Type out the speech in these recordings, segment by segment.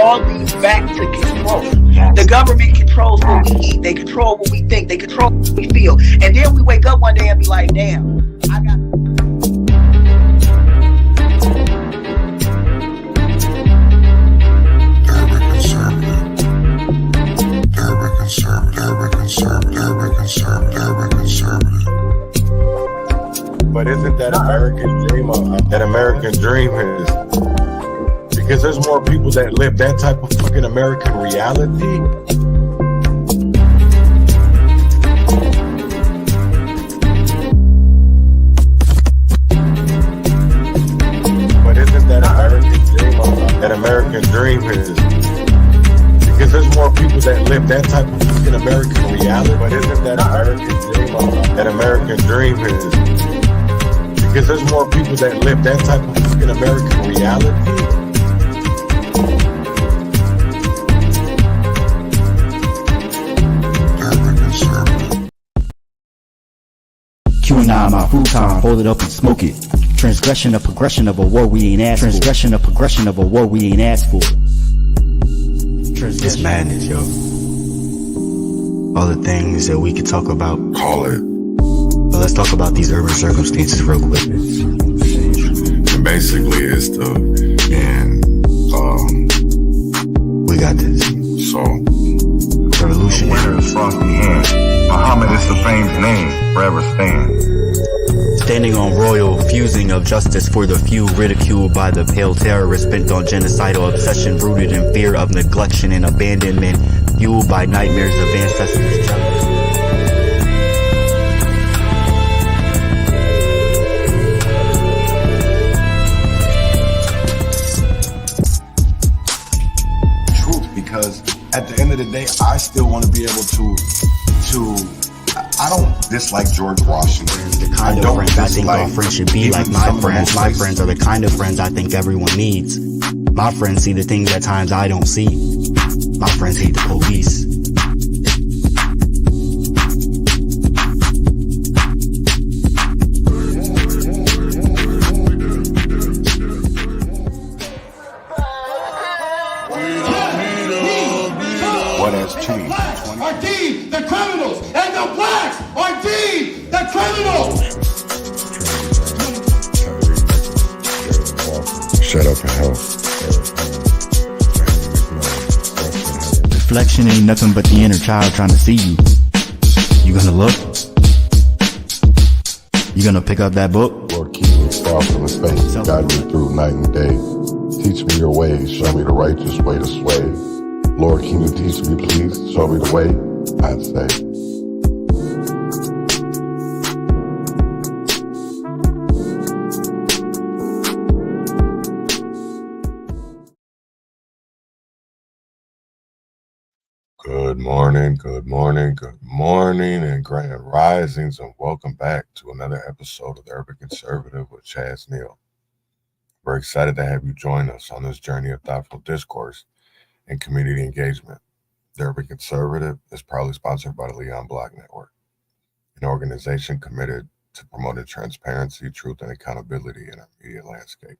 All leads back to control. The government controls what we eat. They control what we think. They control what we feel. And then we wake up one day and be like, damn, I got... But isn't that American dream? That American dream is... Because there's more people that live that type of fucking American reality. But isn't that American dream? That American dream is. Because there's more people that live that type of fucking American reality. But isn't that American dream? That American dream is. Because there's more people that live that type of fucking American reality. Q9, my futon, hold it up and smoke it. Transgression of progression of a war we ain't asked for. Transgression of progression of a war we ain't asked for. It's madness, yo. All the things that we could talk about. Call it. But let's talk about these urban circumstances real quick. And basically it's the, and we got this. So revolutionary. Frosty hand. Muhammad is the fame's name, forever stand. Standing on royal fusing of justice for the few, ridiculed by the pale terrorists bent on genocidal obsession, rooted in fear of neglection and abandonment, fueled by nightmares of ancestors' jealousy. Because at the end of the day, I still want to be able to I don't dislike George Washington. The kind of friends I think our friends should be like my friends. My friends are the kind of friends I think everyone needs. My friends see the things at times I don't see. My friends hate the police. What has changed? Are deemed the criminals, and the blacks are deemed the criminals. shut up and help. Reflection ain't nothing but the inner child trying to see you. You gonna look? You gonna pick up that book? Lord, keep me far from the faith. Guide me through night and day. Teach me your ways. Show me the righteous way to sway. Lord, can you teach me, please? Show me the way, I'd say. Good morning, good morning, good morning, and grand risings, and welcome back to another episode of the Urban Conservative with Chaz Neal. We're excited to have you join us on this journey of thoughtful discourse and community engagement. The Urban Conservative is proudly sponsored by the Leon Block Network, an organization committed to promoting transparency, truth, and accountability in our media landscape.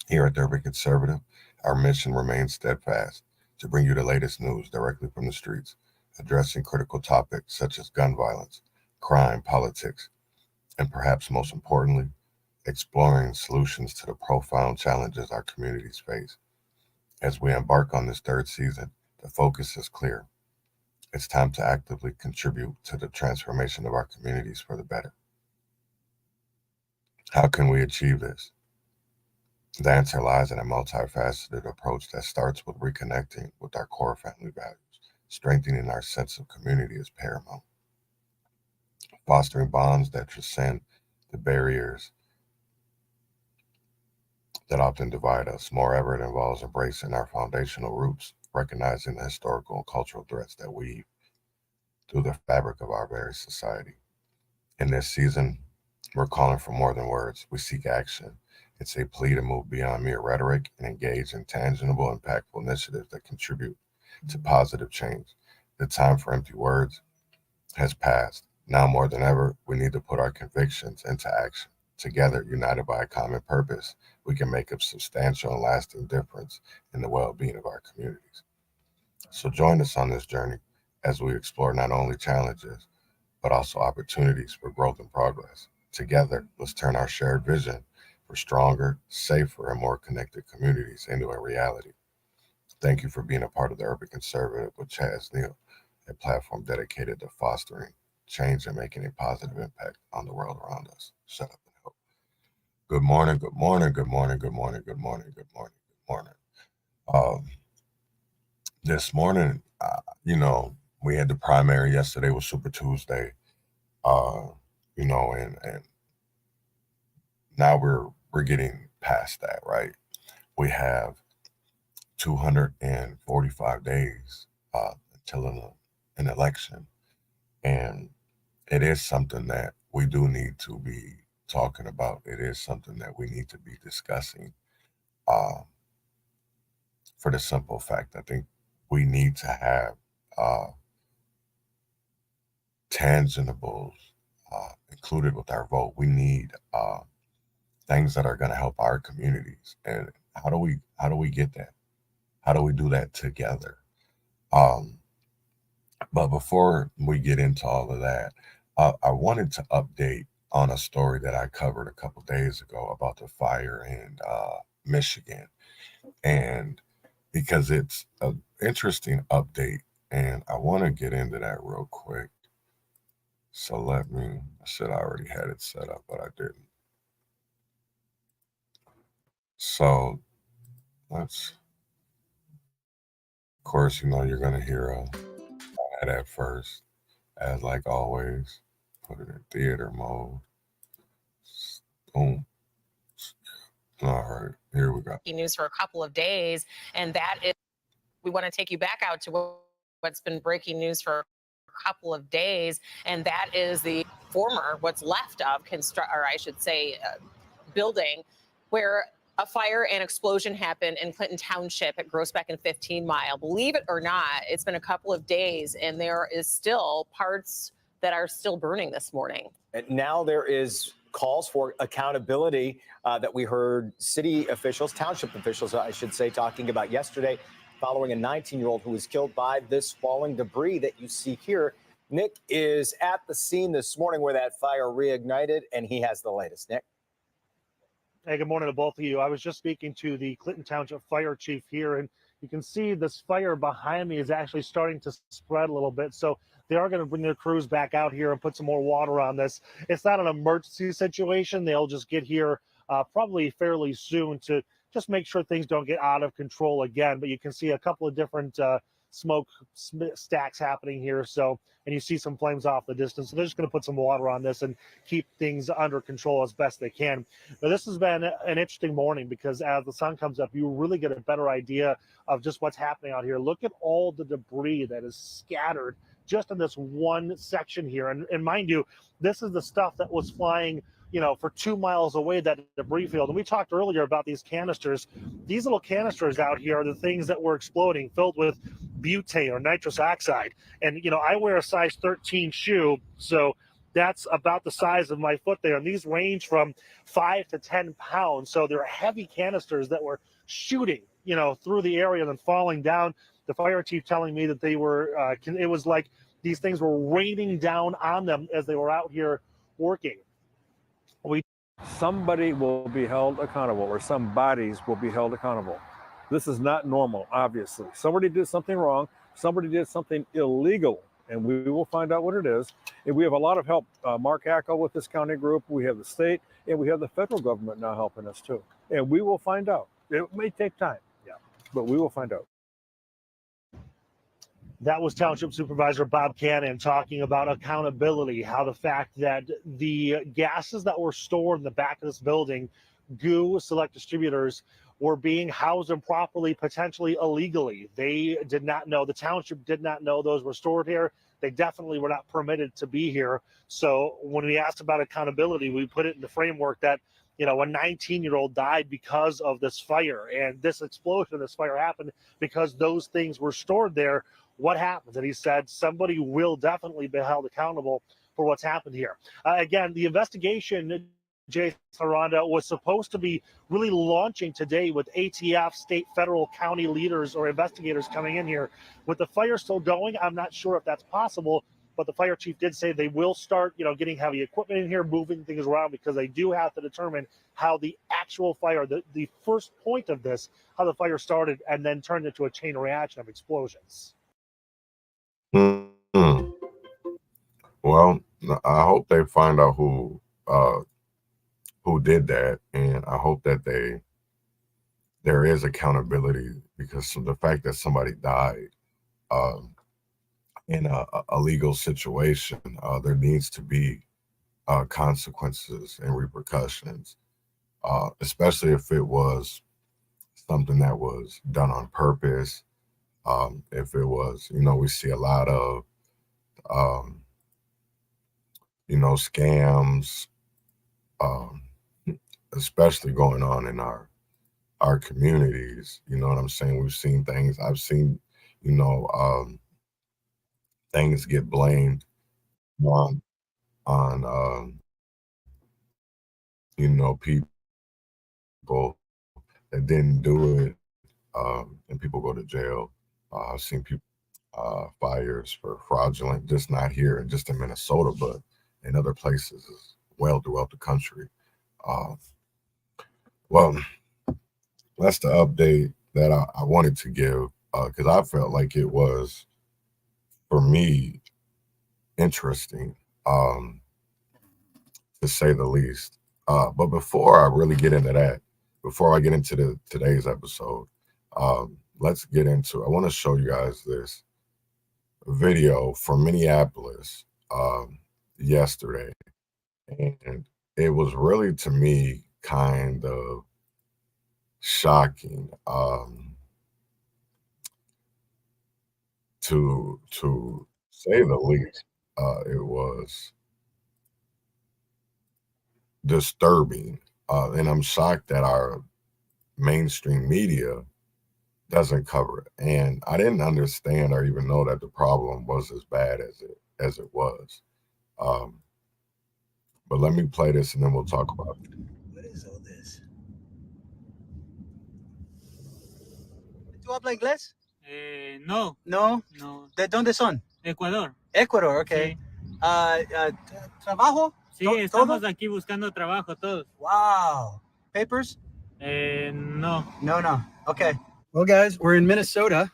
Here at the Urban Conservative, our mission remains steadfast: to bring you the latest news directly from the streets, addressing critical topics such as gun violence, crime, politics, and perhaps most importantly, exploring solutions to the profound challenges our communities face. As we embark on this third season, the focus is clear. It's time to actively contribute to the transformation of our communities for the better. How can we achieve this? The answer lies in a multifaceted approach that starts with reconnecting with our core family values. Strengthening our sense of community is paramount. Fostering bonds that transcend the barriers that often divide us. Moreover, it involves embracing our foundational roots, recognizing the historical and cultural threads that weave through the fabric of our very society. In this season, we're calling for more than words. We seek action. It's a plea to move beyond mere rhetoric and engage in tangible, impactful initiatives that contribute to positive change. The time for empty words has passed. Now more than ever, we need to put our convictions into action. Together, united by a common purpose, we can make a substantial and lasting difference in the well-being of our communities. So join us on this journey as we explore not only challenges, but also opportunities for growth and progress. Together, let's turn our shared vision for stronger, safer, and more connected communities into a reality. Thank you for being a part of the Urban Conservative with Chaz Neal, a platform dedicated to fostering change and making a positive impact on the world around us. Shut up and help. Good morning, good morning, good morning, good morning, good morning, good morning, good morning. This morning, we had the primary yesterday was Super Tuesday, and now we're getting past that, right? We have 245 days until an election, and it is something that we do need to be talking about. It is something that we need to be discussing, for the simple fact I think we need to have tangibles included with our vote. We need things that are going to help our communities. And how do we get that? How do we do that together? But before we get into all of that, I wanted to update on a story that I covered a couple days ago about the fire in Michigan, and because it's an interesting update, and I want to get into that real quick. So I said I already had it set up, but I didn't. So of course, you're going to hear ad at first, as like always, put it in theater mode. Boom. All right, here we go. News for a couple of days, and that is, we want to take you back out to what's been breaking news for a couple of days, and that is the former, what's left of building where a fire and explosion happened in Clinton Township at Groesbeck and 15 Mile. Believe it or not, it's been a couple of days, and there is still parts that are still burning this morning. And now there is calls for accountability that we heard city officials, township officials, I should say, talking about yesterday, following a 19-year-old who was killed by this falling debris that you see here. Nick is at the scene this morning where that fire reignited, and he has the latest. Nick. Hey, good morning to both of you. I was just speaking to the Clinton Township Fire Chief here, and you can see this fire behind me is actually starting to spread a little bit. So they are going to bring their crews back out here and put some more water on this. It's not an emergency situation. They'll just get here probably fairly soon to just make sure things don't get out of control again. But you can see a couple of different smoke stacks happening here. And you see some flames off the distance. So they're just going to put some water on this and keep things under control as best they can. But this has been an interesting morning because as the sun comes up, you really get a better idea of just what's happening out here. Look at all the debris that is scattered just in this one section here. And mind you, this is the stuff that was flying for 2 miles away, that debris field. And we talked earlier about these canisters. These little canisters out here are the things that were exploding, filled with butane or nitrous oxide. And, I wear a size 13 shoe, so that's about the size of my foot there. And these range from 5 to 10 pounds. So they're heavy canisters that were shooting, through the area and then falling down. The fire chief telling me that they were, it was like these things were raining down on them as they were out here working. Somebody will be held accountable, or some bodies will be held accountable. This is not normal, obviously. Somebody did something wrong. Somebody did something illegal, and we will find out what it is. And we have a lot of help. Mark Hackle with this county group. We have the state, and we have the federal government now helping us too. And we will find out. It may take time, but we will find out. That was Township Supervisor Bob Cannon talking about accountability, how the fact that the gases that were stored in the back of this building goo select distributors were being housed improperly, potentially illegally. They did not know, the township did not know those were stored here. They definitely were not permitted to be here. So when we asked about accountability, we put it in the framework that, you know, a 19-year-old died because of this fire, and this explosion, this fire happened because those things were stored there. What happens? And he said somebody will definitely be held accountable for what's happened here. Again, the investigation, Jason Aranda, was supposed to be really launching today with ATF, state, federal, county leaders or investigators coming in here. With the fire still going, I'm not sure if that's possible, but the fire chief did say they will start, you know, getting heavy equipment in here, moving things around, because they do have to determine how the actual fire, the first point of this, how the fire started and then turned into a chain reaction of explosions. Mm-hmm. Well, I hope they find out who did that, and I hope that there is accountability, because the fact that somebody died in a legal situation, there needs to be consequences and repercussions, especially if it was something that was done on purpose. If it was, you know, we see a lot of you know, scams, especially going on in our communities. You know what I'm saying? We've seen things. I've seen, you know, things get blamed on you know, people that didn't do it, and people go to jail. I've seen people fires for fraudulent, just not here, just in Minnesota, but in other places as well throughout the country. Well, that's the update that I wanted to give, because I felt like it was, for me, interesting, to say the least. But before I really get into that, before I get into today's episode, let's get into, I want to show you guys this video from Minneapolis yesterday. And it was really, to me, kind of shocking, to say the least. It was disturbing, and I'm shocked that our mainstream media doesn't cover it. And I didn't understand or even know that the problem was as bad as it was. But let me play this and then we'll talk about it. What is all this? ¿Tú hablas inglés? No. No. No. ¿De dónde son? Ecuador. Ecuador, okay. Sí. ¿Trabajo? Sí, estamos aquí buscando trabajo todos. Wow. Papers? No. No. Okay. Well, guys, we're in Minnesota,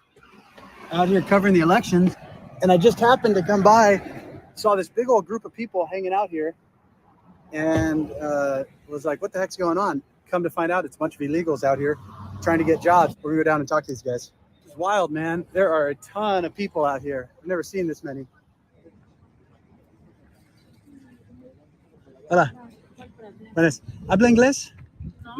out here covering the elections, and I just happened to come by, saw this big old group of people hanging out here, and was like, what the heck's going on? Come to find out, it's a bunch of illegals out here trying to get jobs. We're gonna go down and talk to these guys. It's wild, man. There are a ton of people out here. I've never seen this many. Hola. Buenas. ¿Habla inglés?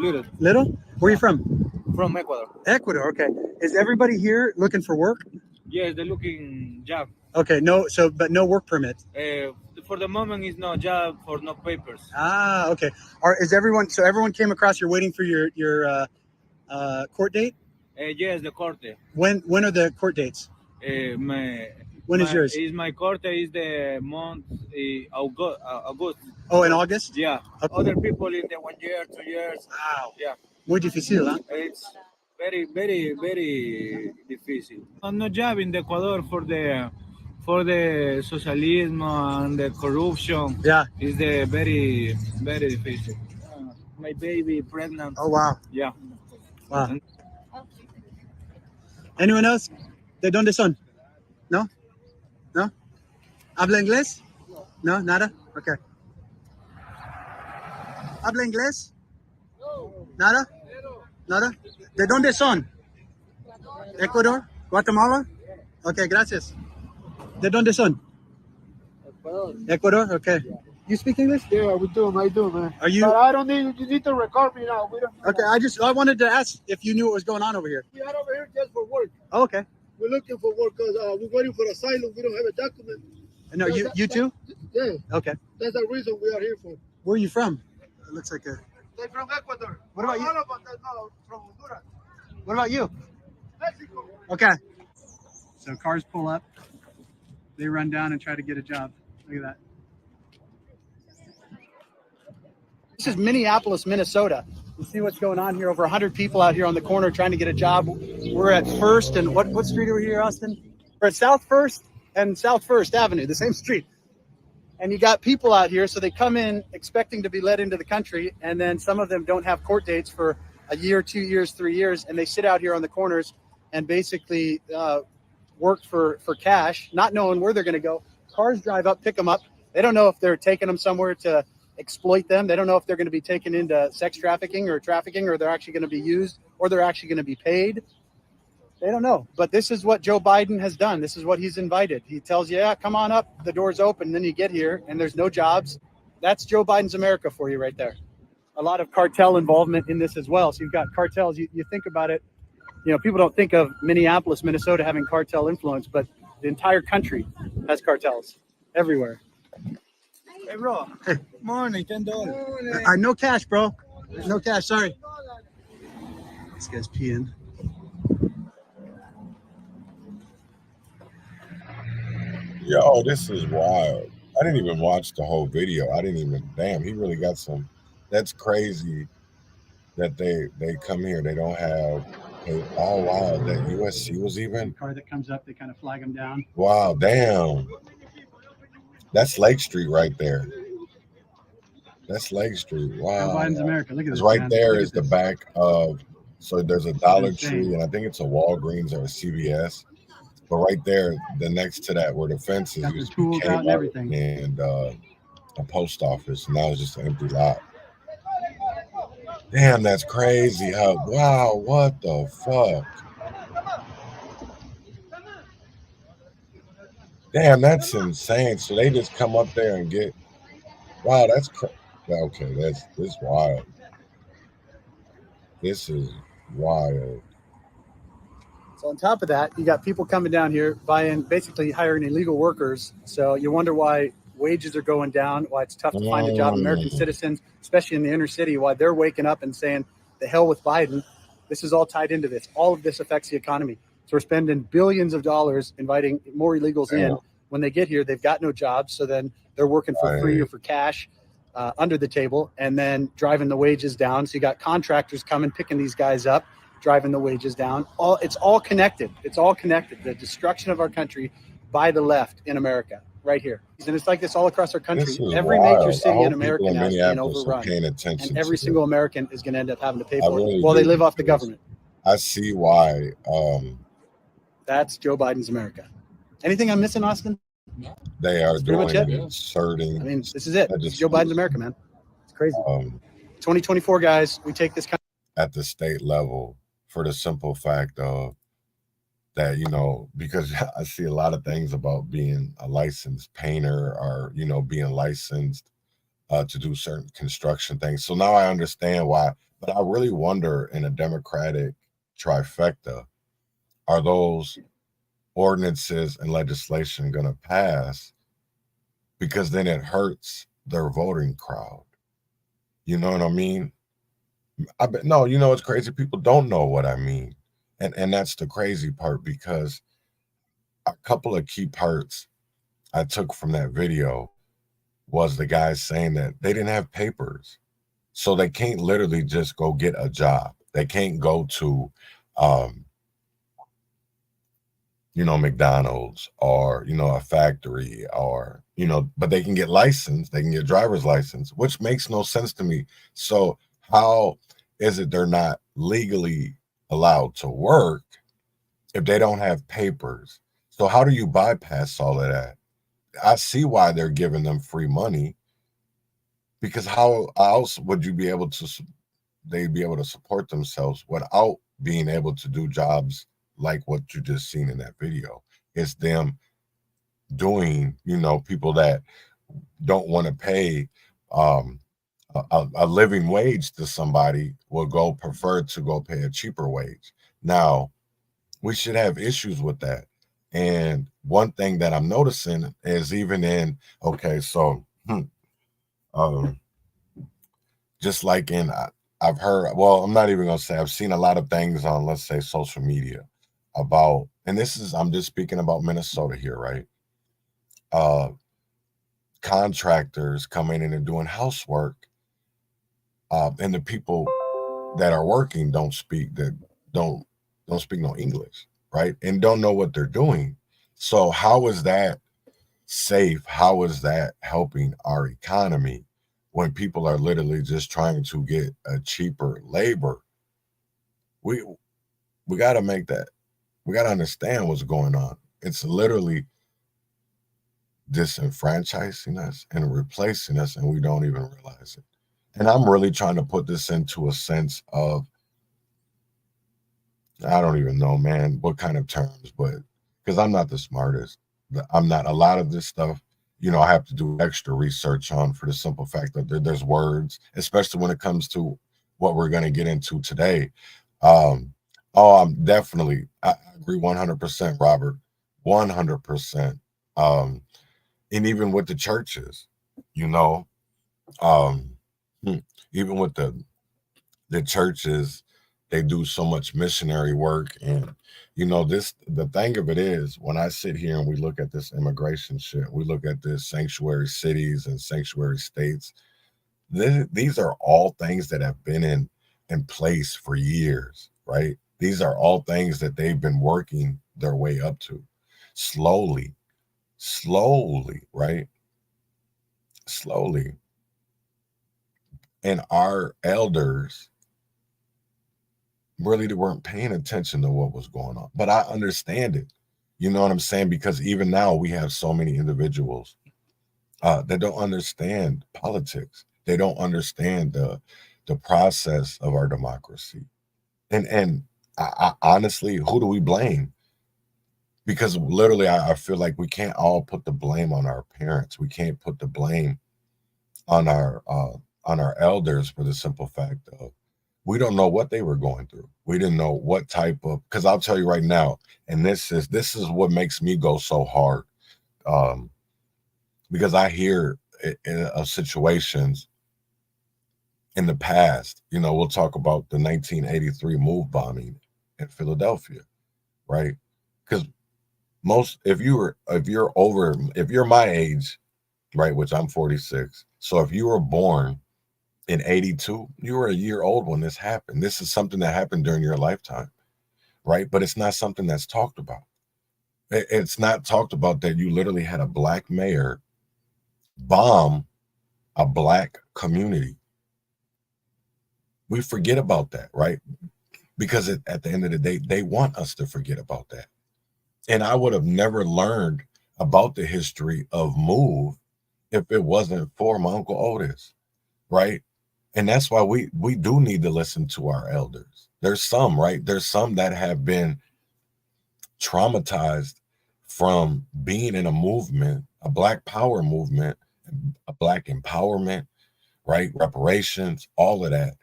Little. Little? Where are you from? From Ecuador. Ecuador, okay. Is everybody here looking for work? Yes, they're looking job. Okay, but no work permit. For the moment, it's no job for no papers. Ah, okay. Everyone came across, you're waiting for your court date? Yes, the corte. When are the court dates? When is yours? My corte is the month August. Oh, in August? Yeah. Okay. Other people in the 1 year, 2 years. Wow. Yeah. Muy difícil, huh? It's very, very, very difficult. No job in Ecuador for the socialism and the corruption. Yeah. Is the very, very difficult. My baby pregnant. Oh, wow. Yeah. Wow. Anyone else? ¿De dónde son? No? ¿Habla inglés? No, nada? Okay. ¿Habla inglés? Nada? ¿De dónde son? Ecuador? Guatemala? Okay, gracias. ¿De dónde son? Ecuador, okay. You speak English? Yeah, we do, I do, man. Are you? But I don't need you need to record me now. We don't. Okay, I wanted to ask if you knew what was going on over here. We are over here just for work. Oh, okay. We're looking for work because we're waiting for asylum. We don't have a document. No, you too? Yeah. Okay. That's the reason we are here for. Where are you from? It looks like a. They're from Ecuador. What about you? All of us are not from Honduras. What about you? Mexico. Okay. So cars pull up. They run down and try to get a job. Look at that. This is Minneapolis, Minnesota. You see what's going on here? Over 100 people out here on the corner trying to get a job. We're at First and what street are we here, Austin? We're at South First and South First Avenue, the same street. And you got people out here, so they come in expecting to be let into the country, and then some of them don't have court dates for a year, 2 years, 3 years, and they sit out here on the corners and basically work for cash, not knowing where they're going to go. Cars drive up, pick them up. They don't know if they're taking them somewhere to exploit them. They don't know if they're going to be taken into sex trafficking, or they're actually going to be used, or they're actually going to be paid. They don't know. But this is what Joe Biden has done. This is what he's invited. He tells you, yeah, come on up. The door's open. And then you get here and there's no jobs. That's Joe Biden's America for you right there. A lot of cartel involvement in this as well. So you've got cartels. You think about it. You know, people don't think of Minneapolis, Minnesota having cartel influence, but the entire country has cartels everywhere. Hey, bro. Hey. Morning, $10. No cash, bro. There's no cash. Sorry. This guy's peeing. Yo, this is wild. I didn't even watch the whole video. Damn, he really got some. That's crazy that they come here. They don't have. Oh, wow. That USC was even. Car that comes up, they kind of flag them down. Wow, damn. That's Lake Street right there. That's Lake Street. Wow. Joe Biden's America. Look at this. Right there is the back of. So there's a Dollar Tree, and I think it's a Walgreens or a CVS. But right there, the next to that, where the fence is, used to be Kmart and everything, and a post office. Now it's just an empty lot. Damn, that's crazy. Wow, what the fuck? Damn, that's insane. So they just come up there and get. Wow, that's okay. This wild. This is wild. So on top of that, you got people coming down here basically hiring illegal workers. So you wonder why wages are going down, why it's tough to find a job. American citizens, especially in the inner city, why they're waking up and saying, the hell with Biden. This is all tied into this. All of this affects the economy. So we're spending billions of dollars inviting more illegals in. When they get here, they've got no jobs. So then they're working for free or for cash under the table, and then driving the wages down. So you got contractors coming, picking these guys up, driving the wages down. It's all connected. It's all connected. The destruction of our country by the left in America, right here. And it's like this all across our country. Every major city in America now is being overrun. And every single American is going to end up having to pay for it while they live off the government. I see why. That's Joe Biden's America. Anything I'm missing, Austin? They are doing inserting. I mean, this is it. It's Joe Biden's America, man. It's crazy. 2024, guys, we take this at the state level for the simple fact of that, you know, because I see a lot of things about being a licensed painter or, you know, being licensed to do certain construction things. So now I understand why. But I really wonder, in a Democratic trifecta, are those ordinances and legislation going to pass? Because then it hurts their voting crowd. You know what I mean? No, you know, it's crazy. People don't know what I mean. And that's the crazy part, because a couple of key parts I took from that video was the guys saying that they didn't have papers. So they can't literally just go get a job. They can't go to, you know, McDonald's or, you know, a factory or, you know, but they can get licensed. They can get driver's license, which makes no sense to me. So how is it they're not legally allowed to work if they don't have papers? So how do you bypass all of that? I see why they're giving them free money, because how else would you be able to, they'd be able to support themselves without being able to do jobs like what you just seen in that video? It's them doing, you know, people that don't want to pay a living wage to somebody will prefer to go pay a cheaper wage. Now, we should have issues with that. And one thing that I'm noticing is even in, okay, so just like I've heard, well, I'm not even going to say, I've seen a lot of things on, let's say, social media about, and I'm just speaking about Minnesota here, right? Contractors coming in and doing housework, and the people that are working don't speak no English, right? And don't know what they're doing. So how is that safe? How is that helping our economy when people are literally just trying to get a cheaper labor? We got to make that. We got to understand what's going on. It's literally disenfranchising us and replacing us, and we don't even realize it. And I'm really trying to put this into a sense of, I don't even know, man, what kind of terms, but because I'm not the smartest. I'm not. A lot of this stuff, I have to do extra research on, for the simple fact that there's words, especially when it comes to what we're going to get into today. I'm definitely, I agree 100%, Robert, 100%. And even with the churches, even with the churches, they do so much missionary work. And the thing of it is, when I sit here and we look at this immigration shit, we look at this sanctuary cities and sanctuary states, these are all things that have been in place for years, right? These are all things that they've been working their way up to slowly, right? Slowly. And our elders really weren't paying attention to what was going on. But I understand it. You know what I'm saying? Because even now we have so many individuals that don't understand politics. They don't understand the process of our democracy. And I honestly, who do we blame? Because literally, I feel like we can't all put the blame on our parents. We can't put the blame on our elders, for the simple fact of, we don't know what they were going through. We didn't know what type of, because I'll tell you right now, and this is what makes me go so hard, because I hear of situations in the past. We'll talk about the 1983 move bombing in Philadelphia, right? Because if you're my age, right, which I'm 46, so if you were born in 82, you were a year old when this happened. This is something that happened during your lifetime, right? But it's not something that's talked about. It's not talked about that you literally had a black mayor bomb a black community. We forget about that, right? Because at the end of the day, they want us to forget about that. And I would have never learned about the history of MOVE if it wasn't for my Uncle Otis, right? And that's why we do need to listen to our elders. There's some, right? There's some that have been traumatized from being in a movement, a Black Power movement, a Black empowerment, right? Reparations, all of that.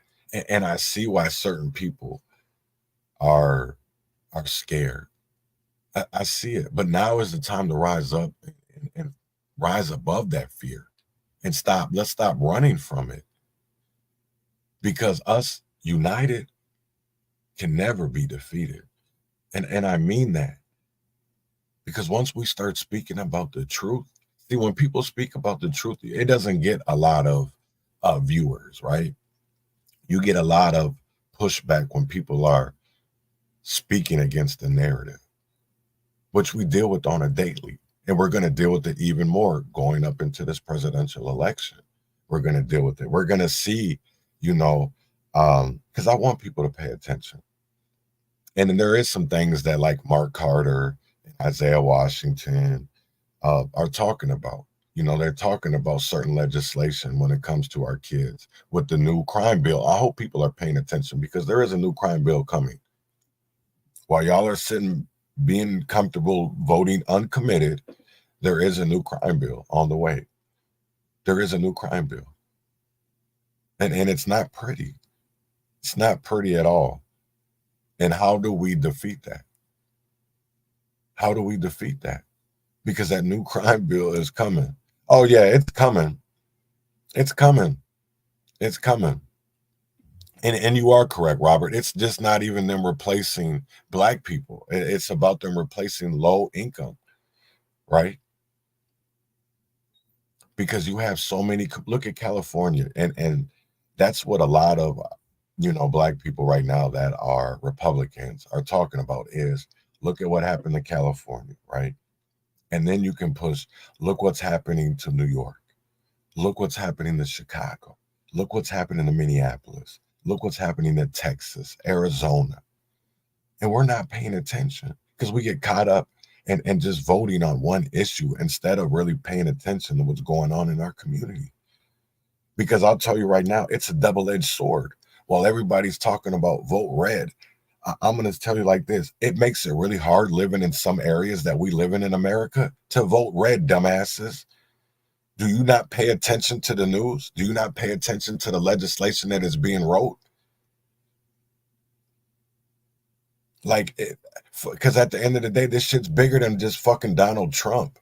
And I see why certain people are scared. I see it. But now is the time to rise up and rise above that fear and let's stop running from it. Because us united can never be defeated. And I mean that. Because once we start speaking about the truth, see, when people speak about the truth, it doesn't get a lot of viewers, right? You get a lot of pushback when people are speaking against the narrative, which we deal with on a daily. And we're going to deal with it even more going up into this presidential election. We're going to deal with it. We're going to see, because I want people to pay attention. And then there is some things that like Mark Carter and Isaiah Washington are talking about. They're talking about certain legislation when it comes to our kids with the new crime bill. I hope people are paying attention because there is a new crime bill coming. While y'all are sitting, being comfortable, voting uncommitted, there is a new crime bill on the way. There is a new crime bill. And it's not pretty. It's not pretty at all. And how do we defeat that? How do we defeat that? Because that new crime bill is coming. Oh, yeah, it's coming. It's coming. It's coming. And you are correct, Robert. It's just not even them replacing Black people. It's about them replacing low income, right? Because you have so many, look at California, and that's what a lot of, Black people right now that are Republicans are talking about is, look at what happened to California, right? And then you can push, look what's happening to New York. Look what's happening to Chicago. Look what's happening to Minneapolis. Look what's happening to Texas, Arizona. And we're not paying attention because we get caught up and just voting on one issue instead of really paying attention to what's going on in our community. Because I'll tell you right now, it's a double-edged sword. While everybody's talking about vote red, I'm going to tell you like this. It makes it really hard living in some areas that we live in America to vote red, dumbasses. Do you not pay attention to the news? Do you not pay attention to the legislation that is being wrote? Like, because at the end of the day, this shit's bigger than just fucking Donald Trump,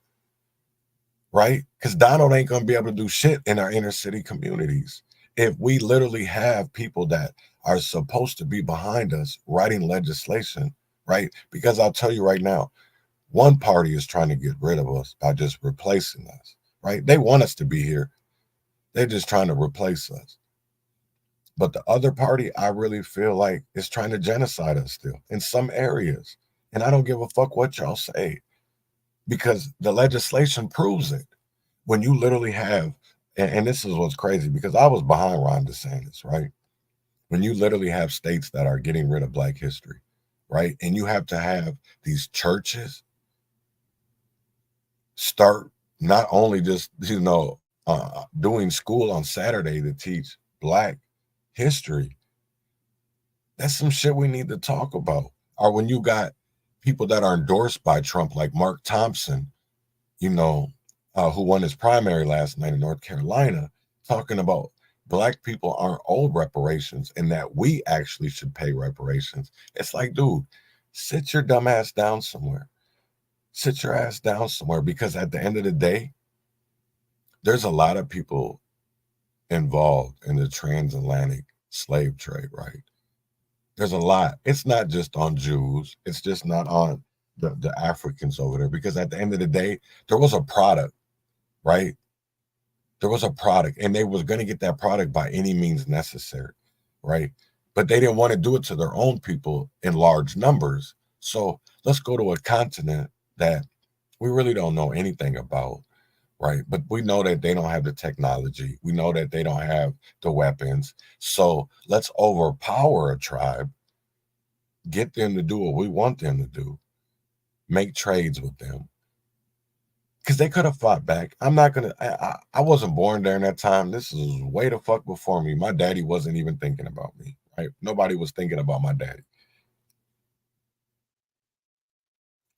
right? Because Donald ain't going to be able to do shit in our inner city communities. If we literally have people that are supposed to be behind us writing legislation, right? Because I'll tell you right now, one party is trying to get rid of us by just replacing us, right? They want us to be here. They're just trying to replace us. But the other party, I really feel like is trying to genocide us still in some areas. And I don't give a fuck what y'all say because the legislation proves it. When you literally have, and this is what's crazy because I was behind Ron DeSantis, right? When you literally have states that are getting rid of Black history, right? And you have to have these churches start not only just, doing school on Saturday to teach Black history. That's some shit we need to talk about. Or when you got people that are endorsed by Trump, like Mark Thompson, who won his primary last night in North Carolina, talking about Black people aren't owed reparations and that we actually should pay reparations. It's like, dude, sit your dumb ass down somewhere. Sit your ass down somewhere because at the end of the day, there's a lot of people involved in the transatlantic slave trade, right? There's a lot. It's not just on Jews. It's just not on the Africans over there because at the end of the day, there was a product, right? There was a product and they was going to get that product by any means necessary, right? But they didn't want to do it to their own people in large numbers. So let's go to a continent that we really don't know anything about, right? But we know that they don't have the technology. We know that they don't have the weapons. So let's overpower a tribe, get them to do what we want them to do, make trades with them. Because they could have fought back. I'm not going to, I wasn't born during that time. This is way the fuck before me. My daddy wasn't even thinking about me, right? Nobody was thinking about my daddy.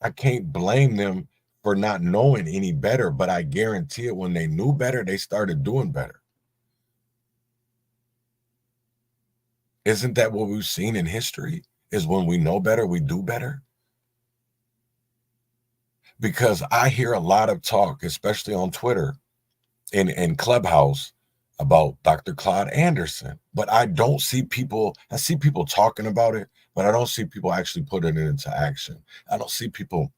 I can't blame them for not knowing any better, but I guarantee it when they knew better, they started doing better. Isn't that what we've seen in history? Is when we know better, we do better? Because I hear a lot of talk, especially on Twitter and Clubhouse, about Dr. Claud Anderson. But I don't see people, I see people talking about it, but I don't see people actually putting it into action. I don't see people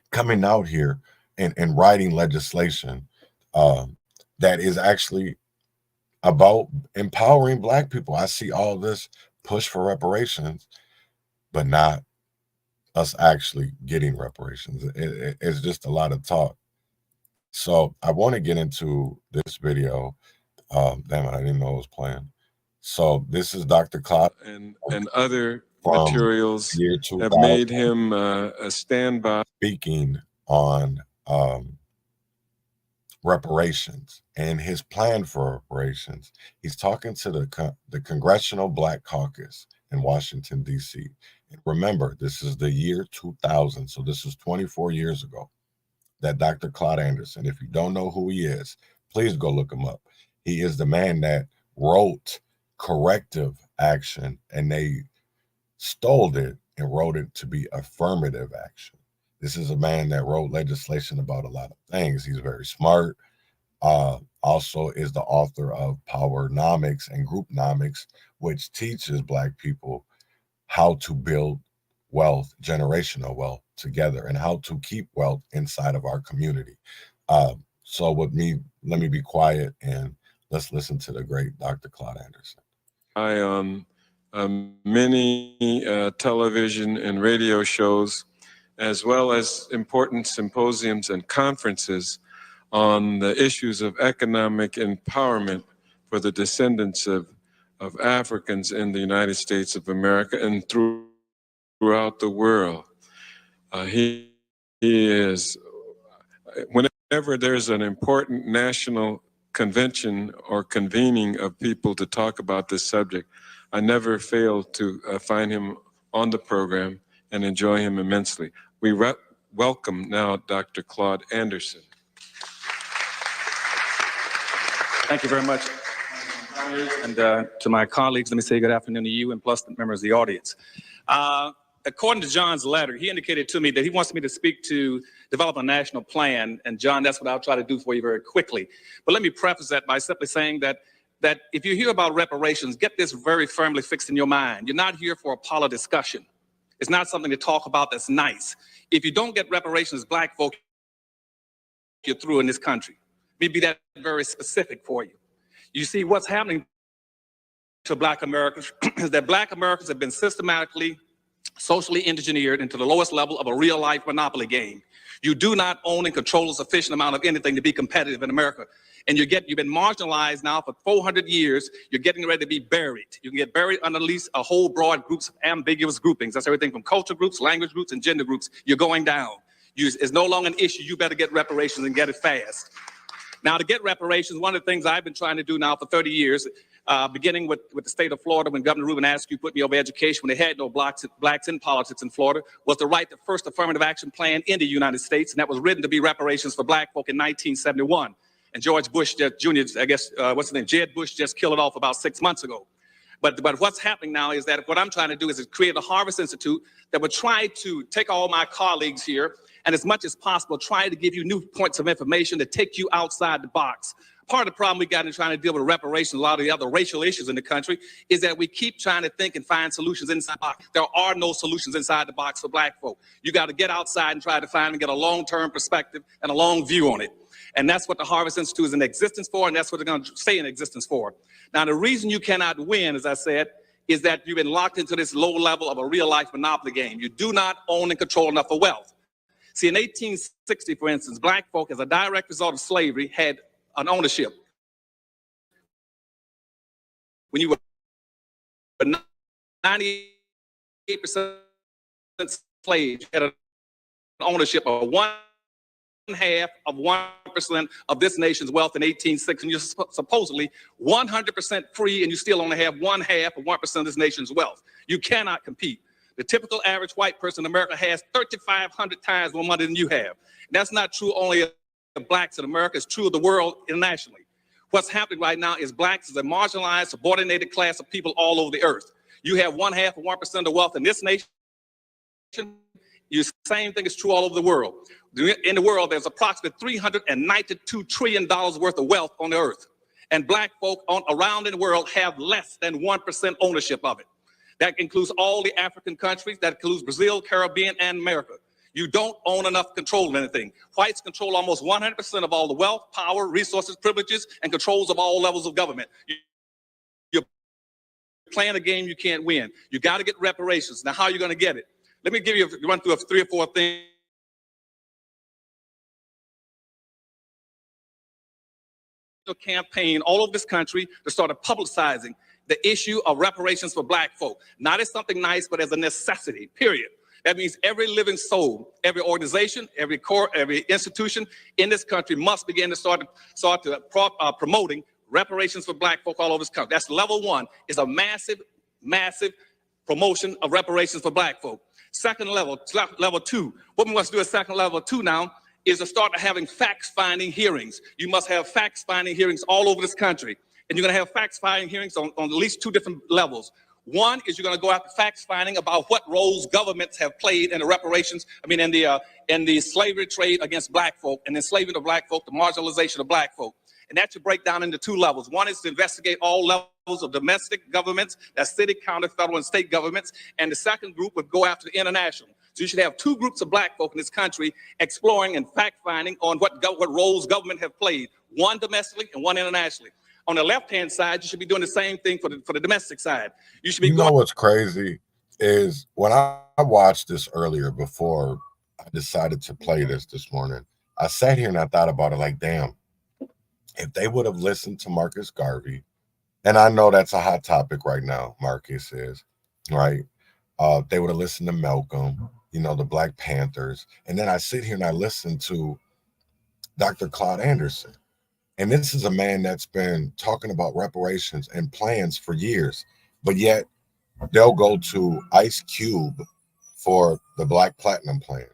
coming out here and writing legislation that is actually about empowering Black people. I see all this push for reparations, but not us actually getting reparations. It's just a lot of talk. So I want to get into this video. Damn it, I didn't know it was playing. So this is Dr. Claud and other materials have made him a standby. Speaking on reparations and his plan for reparations. He's talking to the Congressional Black Caucus in Washington, D.C. And remember, this is the year 2000, so this is 24 years ago that Dr. Claud Anderson, if you don't know who he is, Please go look him up. He is the man that wrote corrective action, and they stole it and wrote it to be affirmative action. This is a man that wrote legislation about a lot of things. He's very smart. Also is the author of Powernomics and Groupnomics, which teaches Black people how to build wealth, generational wealth together, and how to keep wealth inside of our community. So with me, let me be quiet and let's listen to the great Dr. Claud Anderson. I on many television and radio shows, as well as important symposiums and conferences on the issues of economic empowerment for the descendants of Africans in the United States of America and throughout the world. He is, whenever there's an important national convention or convening of people to talk about this subject, I never fail to find him on the program and enjoy him immensely. We welcome now Dr. Claud Anderson. Thank you very much. And to my colleagues, let me say good afternoon to you and plus the members of the audience. According to John's letter, he indicated to me that he wants me to speak to develop a national plan. And John, that's what I'll try to do for you very quickly. But let me preface that by simply saying that if you hear about reparations, get this very firmly fixed in your mind. You're not here for a parlor discussion. It's not something to talk about that's nice. If you don't get reparations, Black folk, you're through in this country. Let me be that very specific for you. You see, what's happening to Black Americans is that Black Americans have been systematically, socially engineered into the lowest level of a real-life monopoly game. You do not own and control a sufficient amount of anything to be competitive in America. And you've been marginalized now for 400 years. You're getting ready to be buried. You can get buried under at least a whole broad groups of ambiguous groupings. That's everything from culture groups, language groups, and gender groups. You're going down. It's no longer an issue. You better get reparations and get it fast. Now, to get reparations, one of the things I've been trying to do now for 30 years, beginning with the state of Florida, when Governor Rubin Askew put me over education, when they had no blacks in politics in Florida, was to write the first affirmative action plan in the United States, and that was written to be reparations for Black folk in 1971. And George Bush Jr., I guess, what's his name, Jed Bush just killed it off about 6 months ago. But what's happening now is that what I'm trying to do is create a Harvest Institute that would try to take all my colleagues here and as much as possible, try to give you new points of information to take you outside the box. Part of the problem we got in trying to deal with reparations, a lot of the other racial issues in the country, is that we keep trying to think and find solutions inside the box. There are no solutions inside the box for Black folk. You got to get outside and try to find and get a long-term perspective and a long view on it. And that's what the Harvest Institute is in existence for, and that's what they're going to stay in existence for. Now, the reason you cannot win, as I said, is that you've been locked into this low level of a real-life monopoly game. You do not own and control enough of wealth. See, in 1860, for instance, Black folk, as a direct result of slavery, had an ownership. When you were 98% slaves, you had an ownership of 1/2 of 1% of this nation's wealth in 1860, and you're supposedly 100% free, and you still only have 1/2 of 1% of this nation's wealth. You cannot compete. The typical average white person in America has 3,500 times more money than you have. And that's not true only of Blacks in America, it's true of the world internationally. What's happening right now is Blacks is a marginalized, subordinated class of people all over the earth. You have 1/2 of 1% of the wealth in this nation. The same thing is true all over the world. In the world, there's approximately $392 trillion worth of wealth on the earth. And Black folk around in the world have less than 1% ownership of it. That includes all the African countries, that includes Brazil, Caribbean, and America. You don't own enough control of anything. Whites control almost 100% of all the wealth, power, resources, privileges, and controls of all levels of government. You're playing a game you can't win. You got to get reparations. Now, how are you going to get it? Let me run through 3 or 4 things. Campaign all over this country to start publicizing the issue of reparations for Black folk, not as something nice, but as a necessity, period. That means every living soul, every organization, every core, every institution in this country must begin to start promoting reparations for Black folk all over this country. That's level 1, is a massive, massive promotion of reparations for Black folk. Second level 2, what we must do at second level 2 now is to start having fact-finding hearings. You must have fact-finding hearings all over this country. And you're going to have fact-finding hearings on at least two different levels. One is you're going to go after facts-finding about what roles governments have played in the reparations, in the slavery trade against black folk, and enslavement of black folk, the marginalization of black folk. And that should break down into two levels. One is to investigate all levels of domestic governments, that's city, county, federal, and state governments. And the second group would go after the international. So you should have two groups of black folk in this country exploring and fact-finding on what roles government have played, one domestically and one internationally. On the left-hand side, you should be doing the same thing for the domestic side. You should be. You know what's crazy is when I watched this earlier before I decided to play this morning, I sat here and I thought about it like, damn, if they would have listened to Marcus Garvey, and I know that's a hot topic right now, Marcus is, right? They would have listened to Malcolm, the Black Panthers. And then I sit here and I listen to Dr. Claud Anderson. And this is a man that's been talking about reparations and plans for years, but yet they'll go to Ice Cube for the Black Platinum Plan,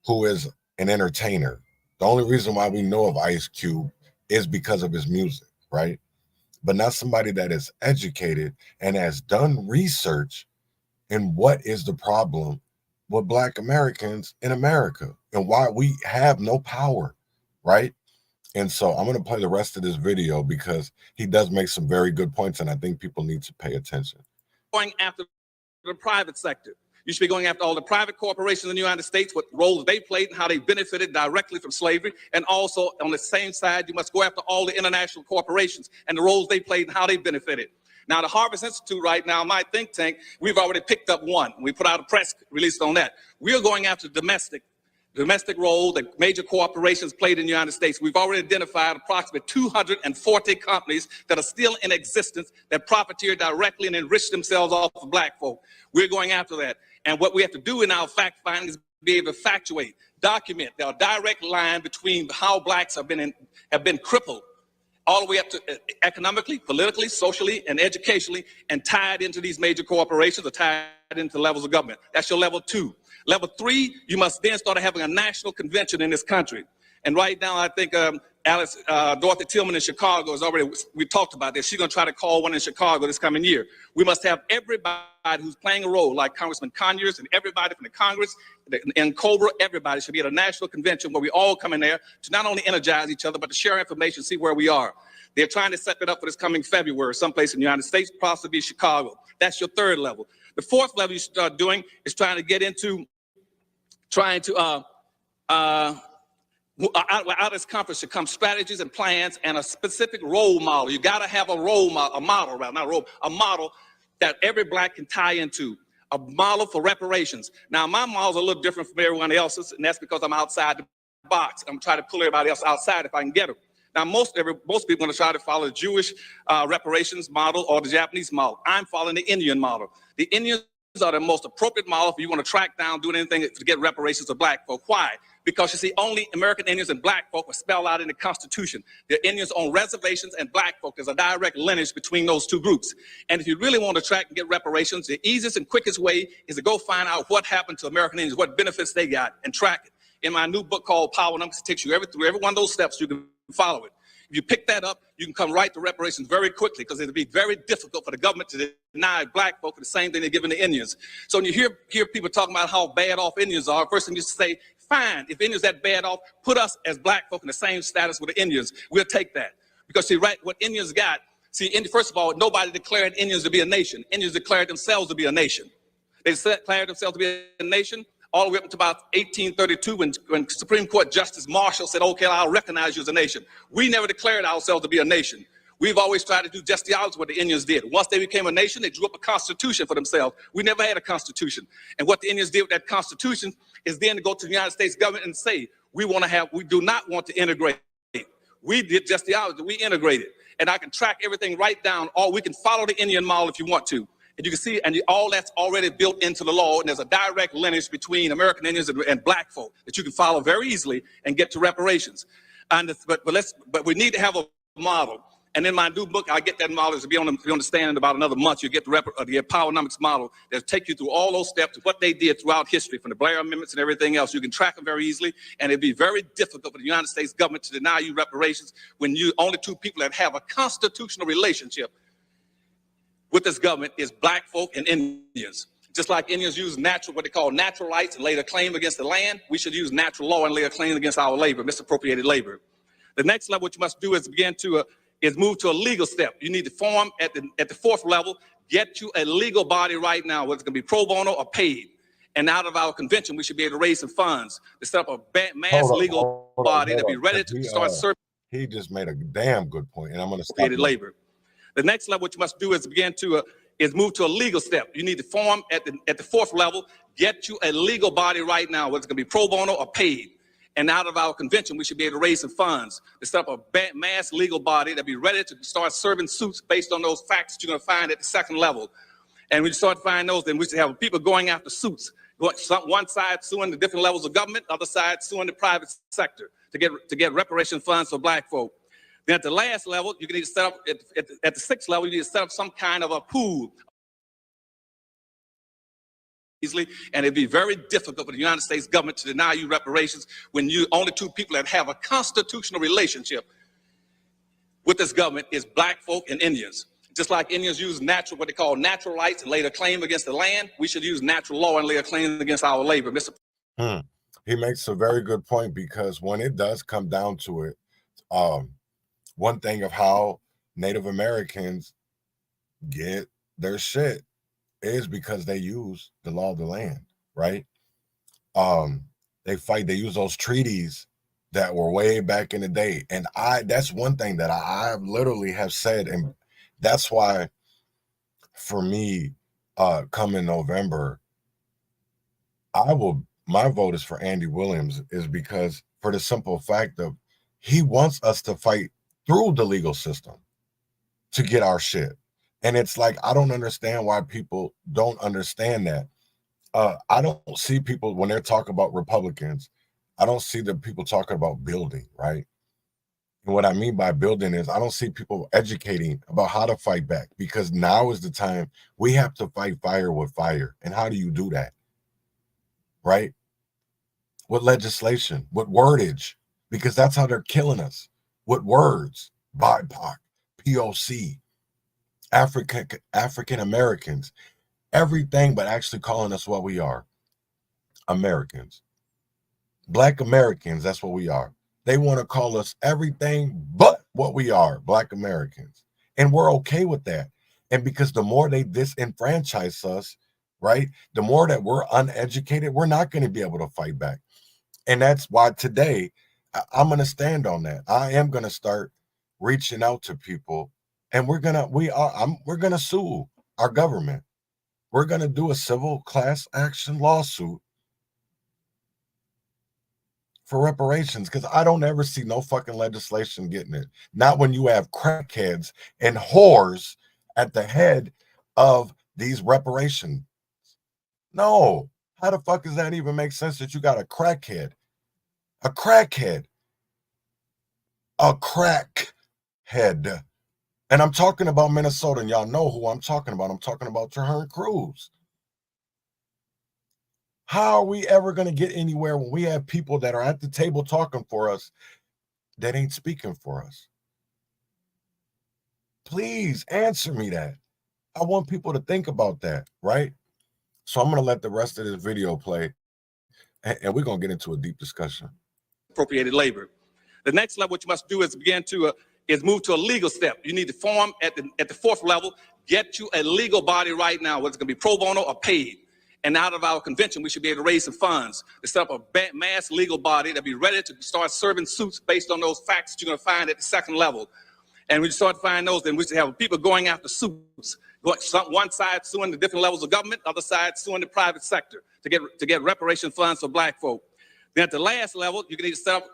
who is an entertainer. The only reason why we know of Ice Cube is because of his music, right? But not somebody that is educated and has done research in what is the problem with Black Americans in America and why we have no power, right? And so I'm going to play the rest of this video because he does make some very good points, and I think people need to pay attention. Going after the private sector. You should be going after all the private corporations in the United States, what roles they played and how they benefited directly from slavery. And also on the same side, you must go after all the international corporations and the roles they played and how they benefited. Now, the Harvest Institute right now, my think tank, we've already picked up one. We put out a press release on that. We're going after domestic role that major corporations played in the United States. We've already identified approximately 240 companies that are still in existence that profiteer directly and enrich themselves off of black folk. We're going after that. And what we have to do in our fact finding is be able to factuate, document. There are direct line between how blacks have been crippled all the way up to economically, politically, socially, and educationally, and tied into these major corporations or tied into levels of government. That's your level 2. Level 3, you must then start having a national convention in this country. And right now, I think Dorothy Tillman in Chicago is already, we talked about this. She's going to try to call one in Chicago this coming year. We must have everybody who's playing a role, like Congressman Conyers and everybody from the Congress, and Cobra, everybody should be at a national convention where we all come in there to not only energize each other, but to share information, see where we are. They're trying to set it up for this coming February, someplace in the United States, possibly Chicago. That's your third level. The fourth level you start doing is trying to get into out of this conference should come strategies and plans and a specific role model. You got to have a model that every black can tie into, a model for reparations. Now, my model's a little different from everyone else's, and that's because I'm outside the box. I'm trying to pull everybody else outside if I can get them. Now, most people are going to try to follow the Jewish reparations model or the Japanese model. I'm following the Indian model. The Indians are the most appropriate model if you want to track down, do anything to get reparations of black folk. Why? Because you see, only American Indians and black folk were spelled out in the Constitution. The Indians on reservations and black folk, there's a direct lineage between those two groups. And if you really want to track and get reparations, the easiest and quickest way is to go find out what happened to American Indians, what benefits they got, and track it. In my new book called Power Numbers, it takes you through every one of those steps. You can follow it. If you pick that up, you can come right to reparations very quickly, because it'll be very difficult for the government to deny black folk for the same thing they're giving the Indians. So when you hear people talking about how bad off Indians are, first thing you say, fine, if Indians that bad off, put us as black folk in the same status with the Indians. We'll take that. Because see, right, what Indians got, first of all, nobody declared Indians to be a nation. Indians declared themselves to be a nation. They declared themselves to be a nation all the way up to about 1832 when Supreme Court Justice Marshall said, okay, I'll recognize you as a nation. We never declared ourselves to be a nation. We've always tried to do just the opposite of what the Indians did. Once they became a nation, they drew up a constitution for themselves. We never had a constitution. And what the Indians did with that constitution is then to go to the United States government and say, we do not want to integrate. We did just the opposite. We integrated. And I can track everything right down, or we can follow the Indian model if you want to. And you can see, and all that's already built into the law, and there's a direct lineage between American Indians and black folk that you can follow very easily and get to reparations. But we need to have a model. And in my new book, I get that model to be on the stand in about another month. You get the Powernomics model that take you through all those steps, what they did throughout history, from the Blair Amendments and everything else. You can track them very easily, and it'd be very difficult for the United States government to deny you reparations when you only two people that have a constitutional relationship with this government is black folk and Indians. Just like Indians use what they call natural rights and lay a claim against the land, we should use natural law and lay a claim against our labor, misappropriated labor. The next level what you must do is move to a legal step. You need to form at the fourth level, get you a legal body right now, whether it's going to be pro bono or paid. And out of our convention, we should be able to raise some funds to set up a mass legal body that be ready to start serving. He just made a damn good point, and I'm going to stop labor. The next level what you must do is move to a legal step. You need to form at the fourth level, get you a legal body right now, whether it's going to be pro bono or paid. And out of our convention, we should be able to raise some funds to set up a mass legal body that be ready to start serving suits based on those facts that you're going to find at the second level. And when you start to find those, then we should have people going after suits. One side suing the different levels of government, other side suing the private sector to get reparation funds for black folk. Then at the last level, you need to set up, at the sixth level, you need to set up some kind of a pool. Easily, and it'd be very difficult for the United States government to deny you reparations when you only two people that have a constitutional relationship with this government is black folk and Indians. Just like Indians use what they call natural rights and lay a claim against the land, we should use natural law and lay a claim against our labor. He makes a very good point, because when it does come down to it, one thing of how Native Americans get their shit is because they use the law of the land, right? They use those treaties that were way back in the day. And that's one thing that I literally have said. And that's why, for me, come November, my vote is for Andy Williams, is because for the simple fact of he wants us to fight through the legal system to get our shit. And it's like, I don't understand why people don't understand that. I don't see people, when they're talking about Republicans, I don't see the people talking about building, right? And what I mean by building is I don't see people educating about how to fight back, because now is the time we have to fight fire with fire. And how do you do that? Right? With legislation, with wordage, because that's how they're killing us. With words, BIPOC, POC, African Americans, everything but actually calling us what we are. Americans. Black Americans, that's what we are. They want to call us everything but what we are, Black Americans. And we're okay with that. And because the more they disenfranchise us, right, the more that we're uneducated, we're not going to be able to fight back. And that's why today I'm going to stand on that. I am going to start reaching out to people. And we're gonna sue our government. We're gonna do a civil class action lawsuit for reparations, because I don't ever see no fucking legislation getting it. Not when you have crackheads and whores at the head of these reparations. No, how the fuck does that even make sense that you got a crackhead, And I'm talking about Minnesota, and y'all know who I'm talking about. I'm talking about Traherne Cruz. How are we ever going to get anywhere when we have people that are at the table talking for us that ain't speaking for us? Please answer me that. I want people to think about that, right? So I'm going to let the rest of this video play, and we're going to get into a deep discussion. Appropriated labor. The next level what you must do is move to a legal step. You need to form at the fourth level, get you a legal body right now, whether it's going to be pro bono or paid. And out of our convention, we should be able to raise some funds to set up a mass legal body that be ready to start serving suits based on those facts that you're going to find at the second level. And when you start to find those, then we should have people going after suits. One side suing the different levels of government, other side suing the private sector to get reparation funds for black folk. Then at the last level, you need to set up,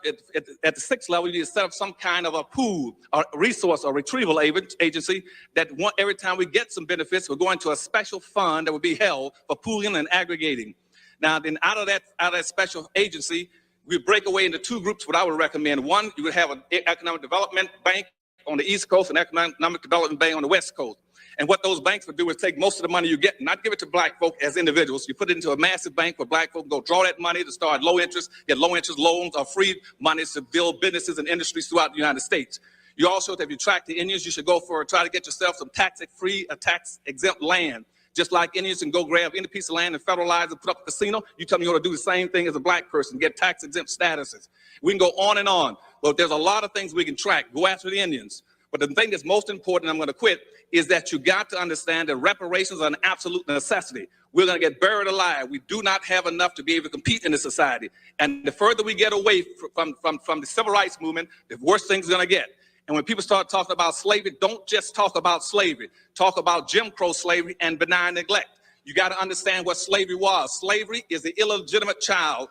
at the sixth level, you need to set up some kind of a pool or resource or retrieval agency that every time we get some benefits, we're going to a special fund that will be held for pooling and aggregating. Now, then out of that special agency, we break away into two groups, what I would recommend. One, you would have an economic development bank on the East Coast and Economic Development Bank on the West Coast. And what those banks would do is take most of the money you get, not give it to black folk as individuals. You put it into a massive bank where black folk go draw that money to start low interest, get low interest loans or free monies to build businesses and industries throughout the United States. You also, if you track the Indians, you should try to get yourself some tax-free or tax-exempt land. Just like Indians can go grab any piece of land and federalize and put up a casino, you tell me you want to do the same thing as a black person, get tax-exempt statuses. We can go on and on, but there's a lot of things we can track. Go after the Indians. But the thing that's most important, I'm going to quit, is that you got to understand that reparations are an absolute necessity. We're going to get buried alive. We do not have enough to be able to compete in this society. And the further we get away from the civil rights movement, the worse things are going to get. And when people start talking about slavery, don't just talk about slavery. Talk about Jim Crow slavery and benign neglect. You got to understand what slavery was. Slavery is the illegitimate child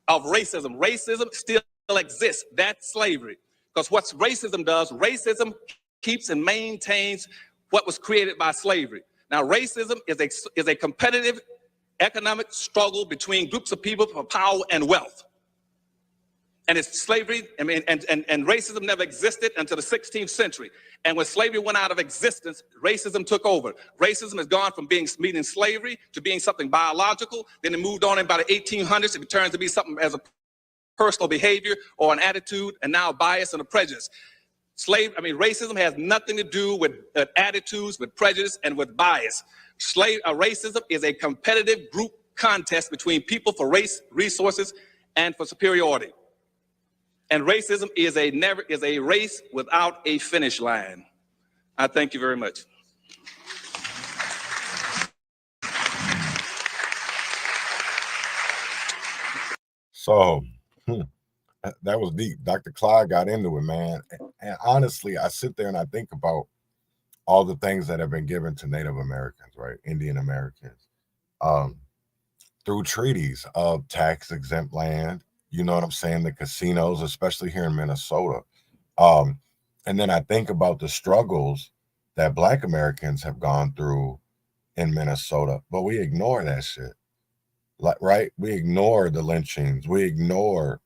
of racism. Racism still exists. That's slavery. Because what racism does, racism keeps and maintains what was created by slavery. Now, racism is a competitive economic struggle between groups of people for power and wealth. And it's slavery, and racism never existed until the 16th century. And when slavery went out of existence, racism took over. Racism has gone from meaning slavery to being something biological. Then it moved on in about the 1800s. It returns to be something as a personal behavior or an attitude, and now bias and a prejudice. Racism has nothing to do with attitudes, with prejudice, and with bias. Racism is a competitive group contest between people for race, resources, and for superiority. And racism is a race without a finish line. I thank you very much. So, that was deep. Dr. Claud got into it, man. And honestly, I sit there and I think about all the things that have been given to Native Americans, right? Indian Americans, through treaties of tax-exempt land. You know what I'm saying? The casinos, especially here in Minnesota. And then I think about the struggles that Black Americans have gone through in Minnesota, but we ignore that shit. Right? We ignore the lynchings. We ignore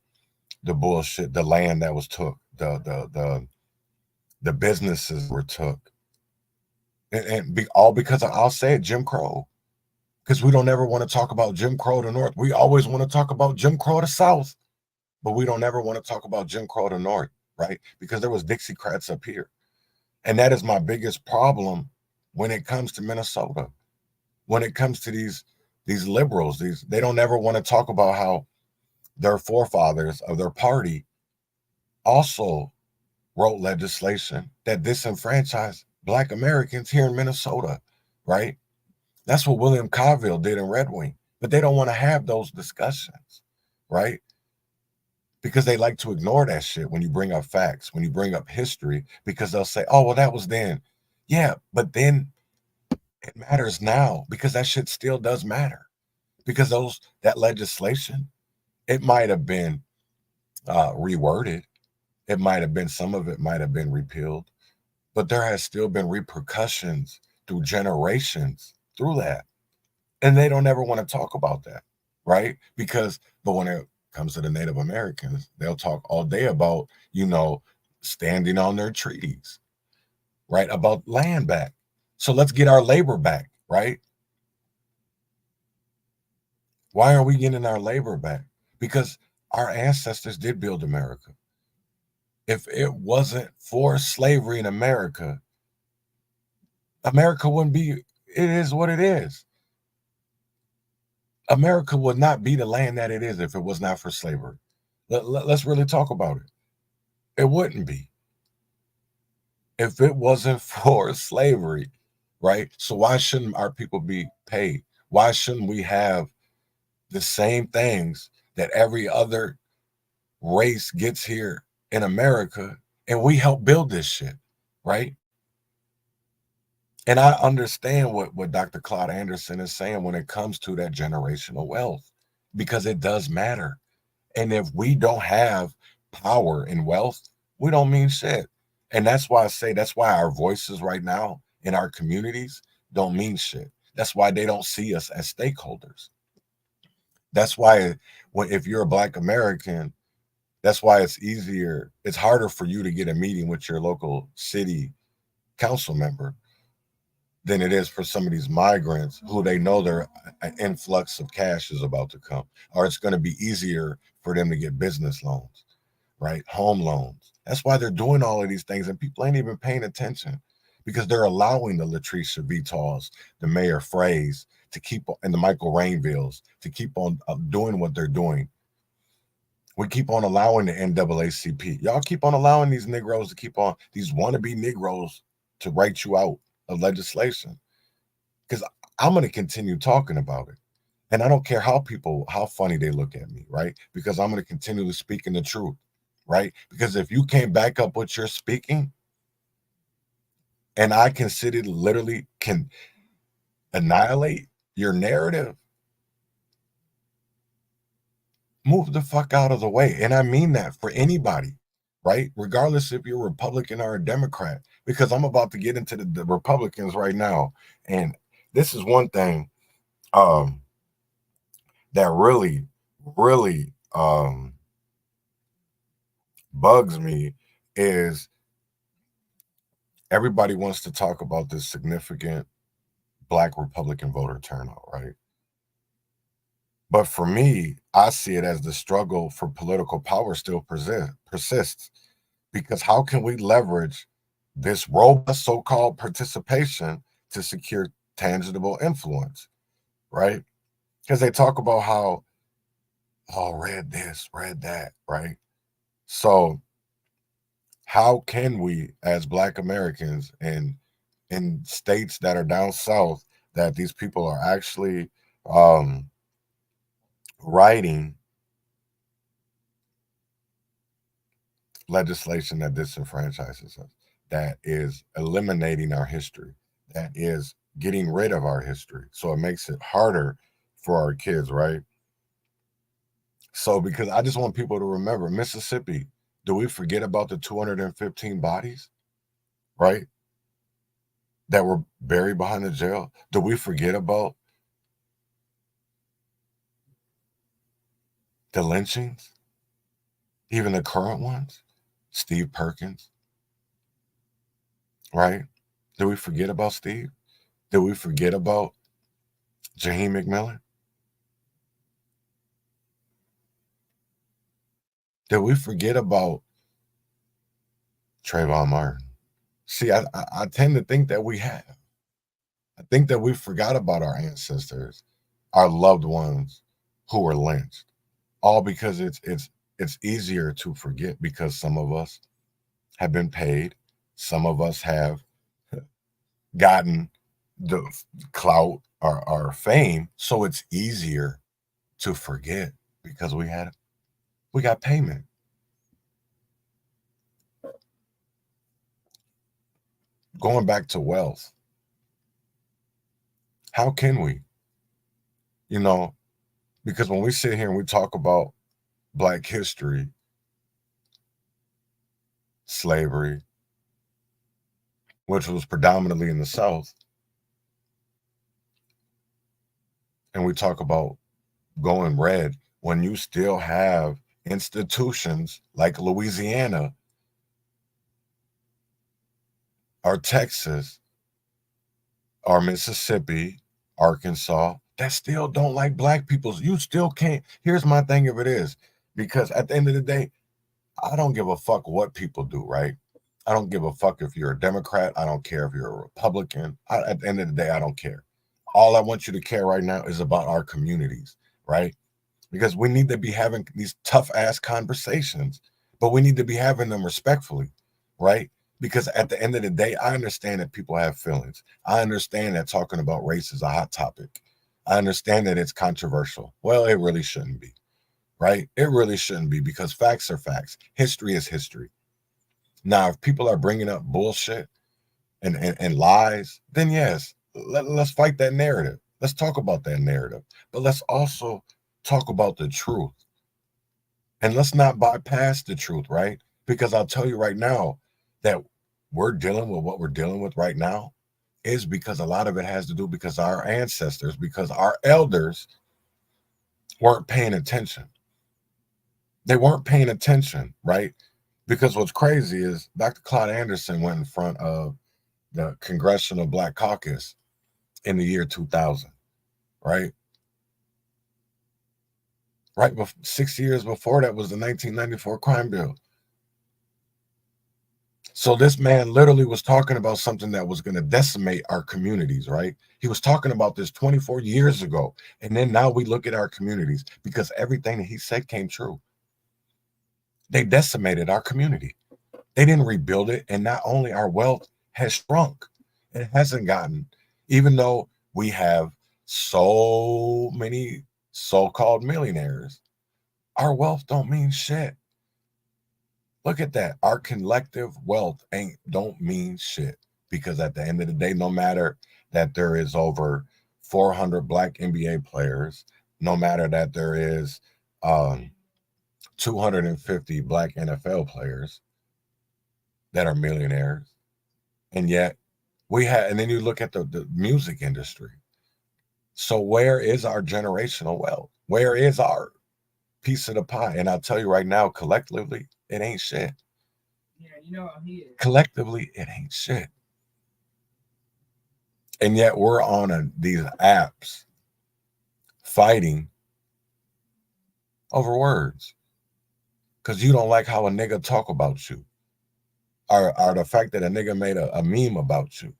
the bullshit, the land that was took, the businesses were took. All because I'll say it, Jim Crow. Because we don't ever want to talk about Jim Crow to North. We always want to talk about Jim Crow to South, but we don't ever want to talk about Jim Crow to North, right? Because there was Dixiecrats up here. And that is my biggest problem when it comes to Minnesota. When it comes to these liberals, they don't ever want to talk about how their forefathers of their party also wrote legislation that disenfranchised Black Americans here in Minnesota, right? That's what William Carville did in Red Wing, but they don't want to have those discussions, right? Because they like to ignore that shit when you bring up facts, when you bring up history, because they'll say, oh, well, that was then. Yeah, but then it matters now because that shit still does matter. Because that legislation, it might have been reworded. It might have been, some of it might have been repealed, but there has still been repercussions through generations through that. And they don't ever want to talk about that, right? But when it comes to the Native Americans, they'll talk all day about, standing on their treaties, right? About land back. So let's get our labor back, right? Why are we getting our labor back? Because our ancestors did build America. If it wasn't for slavery in America, America wouldn't be, it is what it is. America would not be the land that it is if it was not for slavery. Let's really talk about it. It wouldn't be. If it wasn't for slavery, right? So why shouldn't our people be paid? Why shouldn't we have the same things that every other race gets here in America, and we help build this shit, right? And I understand what Dr. Claud Anderson is saying when it comes to that generational wealth, because it does matter. And if we don't have power and wealth, we don't mean shit. And that's why I say, that's why our voices right now in our communities don't mean shit. That's why they don't see us as stakeholders. That's why if you're a Black American, That's why it's harder for you to get a meeting with your local city council member than it is for some of these migrants who they know an influx of cash is about to come, or it's going to be easier for them to get business loans, right? Home loans. That's why they're doing all of these things, and people ain't even paying attention because they're allowing the Latricia Vitals, the Mayor Frays, to keep on, and the Michael Rainvilles to keep on doing what they're doing. We keep on allowing the NAACP. Y'all keep on allowing these Negroes to keep on, these wannabe Negroes to write you out of legislation. Because I'm going to continue talking about it. And I don't care how funny they look at me, right? Because I'm going to continue to speak in the truth, right? Because if you can't back up what you're speaking, and I consider literally can annihilate your narrative, move the fuck out of the way. And I mean that for anybody, right? Regardless if you're a Republican or a Democrat, because I'm about to get into the Republicans right now. And this is one thing that really, really bugs me is everybody wants to talk about this significant Black Republican voter turnout, right? But for me, I see it as the struggle for political power still persists. Because how can we leverage this robust so-called participation to secure tangible influence, right? Because they talk about how, oh, read this, read that, right? So how can we, as Black Americans in states that are down south, that these people are actually writing legislation that disenfranchises us, that is eliminating our history, that is getting rid of our history. So it makes it harder for our kids, right? So because I just want people to remember, Mississippi, do we forget about the 215 bodies, right, that were buried behind the jail? Do we forget about the lynchings, even the current ones? Steve Perkins, right? Did we forget about Steve? Did we forget about Jaheim McMillan? Did we forget about Trayvon Martin? See, I tend to think that we have. I think that we forgot about our ancestors, our loved ones who were lynched, all because it's easier to forget because some of us have been paid, some of us have gotten the clout or fame, so it's easier to forget because we got payment. Going back to wealth, how can we? You know, because when we sit here and we talk about Black history, slavery, which was predominantly in the South, and we talk about going red, when you still have institutions like Louisiana or Texas or Mississippi, Arkansas, that still don't like Black people. You still can't. Here's my thing if it is, because at the end of the day, I don't give a fuck what people do, right? I don't give a fuck if you're a Democrat. I don't care if you're a Republican. At the end of the day, I don't care. All I want you to care right now is about our communities, right? Because we need to be having these tough ass conversations, but we need to be having them respectfully, right? Because at the end of the day, I understand that people have feelings. I understand that talking about race is a hot topic. I understand that it's controversial. Well, it really shouldn't be, right? It really shouldn't be, because facts are facts. History is history. Now, if people are bringing up bullshit and lies, then yes, let's fight that narrative. Let's talk about that narrative. But let's also talk about the truth. And let's not bypass the truth, right? Because I'll tell you right now that we're dealing with what we're dealing with right now is because a lot of it has to do because our ancestors, because our elders weren't paying attention. They weren't paying attention, right? Because what's crazy is Dr. Claud Anderson went in front of the Congressional Black Caucus in the year 2000, right? Right, 6 years before that was the 1994 crime bill. So this man literally was talking about something that was going to decimate our communities, right? He was talking about this 24 years ago. And then now we look at our communities because everything that he said came true. They decimated our community. They didn't rebuild it. And not only our wealth has shrunk, it hasn't gotten, even though we have so many so-called millionaires, our wealth don't mean shit. Look at that. Our collective wealth don't mean shit, because at the end of the day, no matter that there is over 400 black NBA players, no matter that there is 250 black NFL players that are millionaires, and yet we have, and then you look at the music industry. So where is our generational wealth? Where is our piece of the pie? And I'll tell you right now, collectively, it ain't shit. Yeah, you know, Collectively, it ain't shit. And yet we're on these apps fighting over words because you don't like how a nigga talk about you, or the fact that a nigga made a meme about you,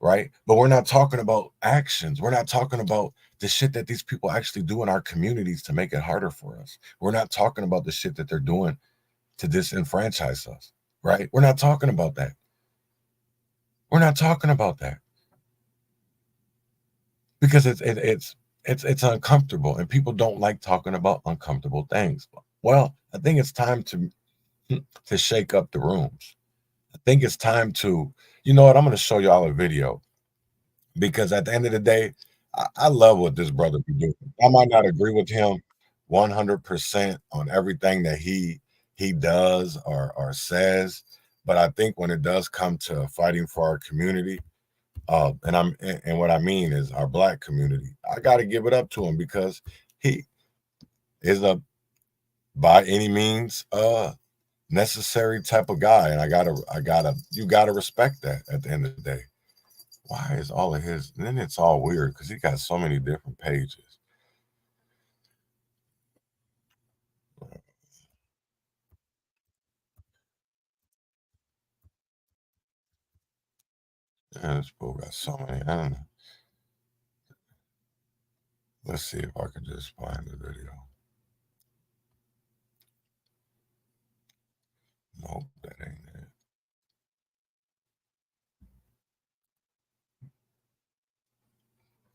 right? But we're not talking about actions. We're not talking about the shit that these people actually do in our communities to make it harder for us. We're not talking about the shit that they're doing to disenfranchise us, right? We're not talking about that. We're not talking about that because it's uncomfortable, and people don't like talking about uncomfortable things. Well, I think it's time to shake up the rooms. I think it's time to, you know what? I'm going to show y'all a video, because at the end of the day, I love what this brother be doing. I might not agree with him 100% on everything that he does or says, but I think when it does come to fighting for our community, and what I mean is our black community, I got to give it up to him, because he is a by any means necessary type of guy, and you gotta respect that at the end of the day. Why is all of his, and then it's all weird because he got so many different pages. Yeah, this fool got so many. I don't know. Let's see if I can just find the video. Nope, that ain't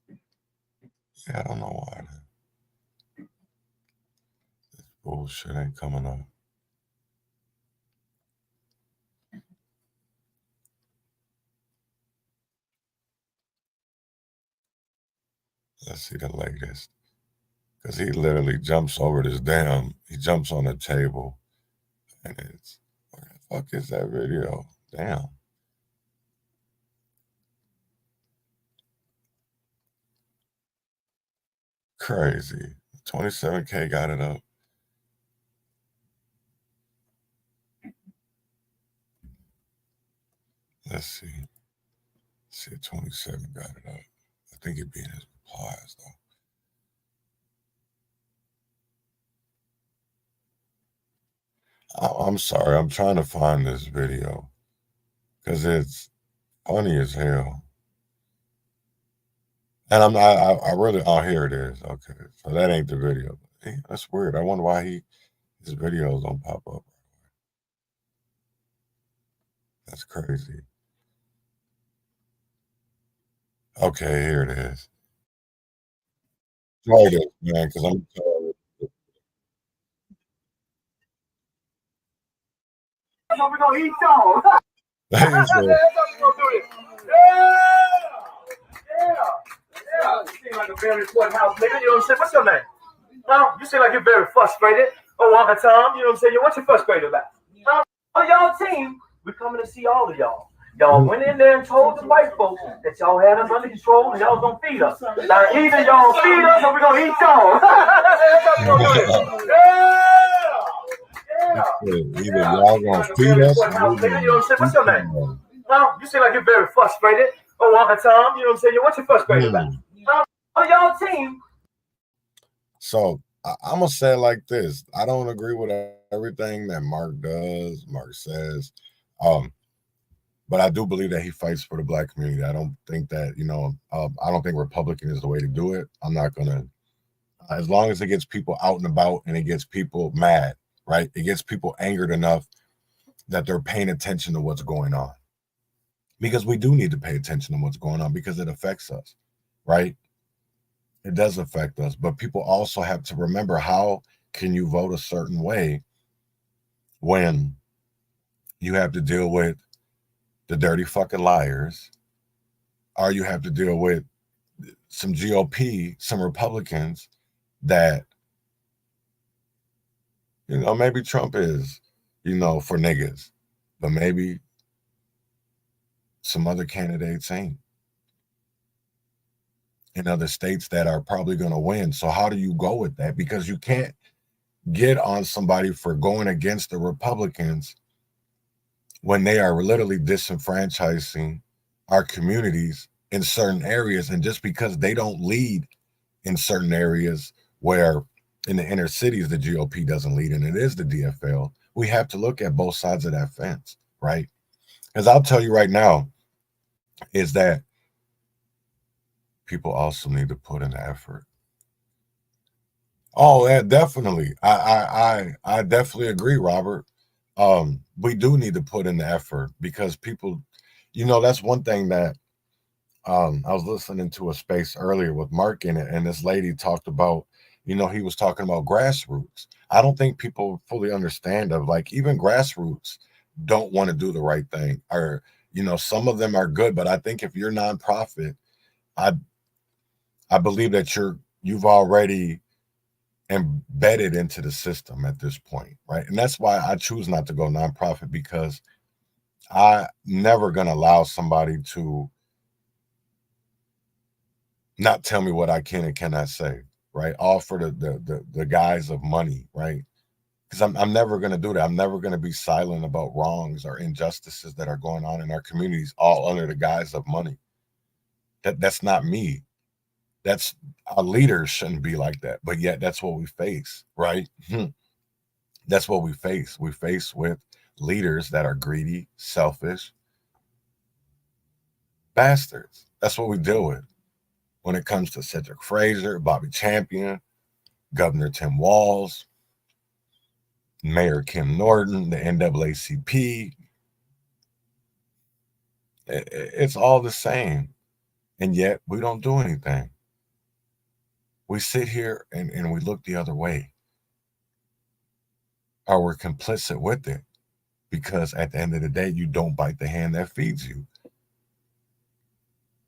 it. Yeah, I don't know why this bullshit ain't coming up. Let's see the latest. Because he literally jumps over this he jumps on the table, and it's, where the fuck is that video? Damn. Crazy. 27K got it up. Let's see. See if 27 got it up. I think it'd be in his replies, though. I'm sorry. I'm trying to find this video because it's funny as hell. And I really, oh, here it is. Okay. So that ain't the video. Hey, that's weird. I wonder why his videos don't pop up. That's crazy. Okay, here it is. Try this, man, because I'm tired. We're gonna eat y'all. That's how we gonna do this. Yeah. You seem like a very important house nigga. You know what I'm saying? What's your name? Huh? You seem like you're very frustrated. Oh, all the time. You know what I'm saying? What's you frustrated about? Oh, y'all team, we're coming to see all of y'all. Y'all went in there and told the white folks that y'all had us under control and y'all was gonna feed us. Now either y'all feed us or we're gonna eat y'all. That's how we gonna do this. Either y'all gonna feed us or Courthouse, we nigga, you know what I'm saying? What's your name? gonna Huh? You seem like you're very frustrated. Oh, Uncle Tom, you know what I'm saying? What's your frustrated about? On y'all team. So I'm gonna say it like this. I don't agree with everything that Mark does, Mark says. But I do believe that he fights for the Black community. I don't think that, I don't think Republican is the way to do it. I'm not gonna, as long as it gets people out and about and it gets people mad, right? It gets people angered enough that they're paying attention to what's going on. Because we do need to pay attention to what's going on because it affects us, right? It does affect us, but people also have to remember, how can you vote a certain way when you have to deal with the dirty fucking liars, or you have to deal with some GOP, some Republicans that, maybe Trump is, for niggas, but maybe some other candidates ain't in other states that are probably going to win. So how do you go with that? Because you can't get on somebody for going against the Republicans when they are literally disenfranchising our communities in certain areas. And just because they don't lead in certain areas where in the inner cities the GOP doesn't lead and it is the DFL, we have to look at both sides of that fence, right? Because I'll tell you right now is that people also need to put in the effort. Oh, yeah, definitely. I definitely agree, Robert. We do need to put in the effort because people, that's one thing that I was listening to a space earlier with Mark in it, and this lady talked about, he was talking about grassroots. I don't think people fully understand of, like, even grassroots don't want to do the right thing, or, some of them are good, but I think if you're nonprofit, I believe that you've already embedded into the system at this point, right? And that's why I choose not to go nonprofit, because I'm never going to allow somebody to not tell me what I can and cannot say, right? All for the guise of money, right? Because I'm never going to do that. I'm never going to be silent about wrongs or injustices that are going on in our communities, all under the guise of money. That's not me. That's, our leaders shouldn't be like that, but yet that's what we face, right? That's what we face. We face with leaders that are greedy, selfish bastards. That's what we deal with when it comes to Cedric Frazier, Bobby Champion, Governor Tim Walz, Mayor Kim Norton, the NAACP. It's all the same, and yet we don't do anything. We sit here and we look the other way, or we're complicit with it, because at the end of the day, you don't bite the hand that feeds you.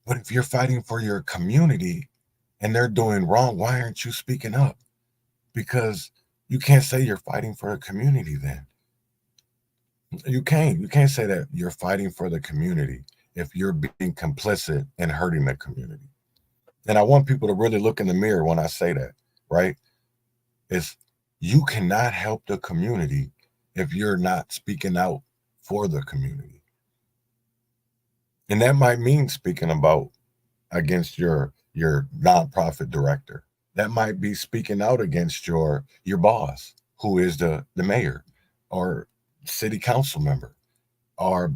But if you're fighting for your community and they're doing wrong, why aren't you speaking up? Because you can't say you're fighting for a community then. You can't say that you're fighting for the community if you're being complicit in hurting the community. And I want people to really look in the mirror when I say that, right? Is you cannot help the community if you're not speaking out for the community. And that might mean speaking about against your nonprofit director. That might be speaking out against your boss, who is the mayor or city council member, or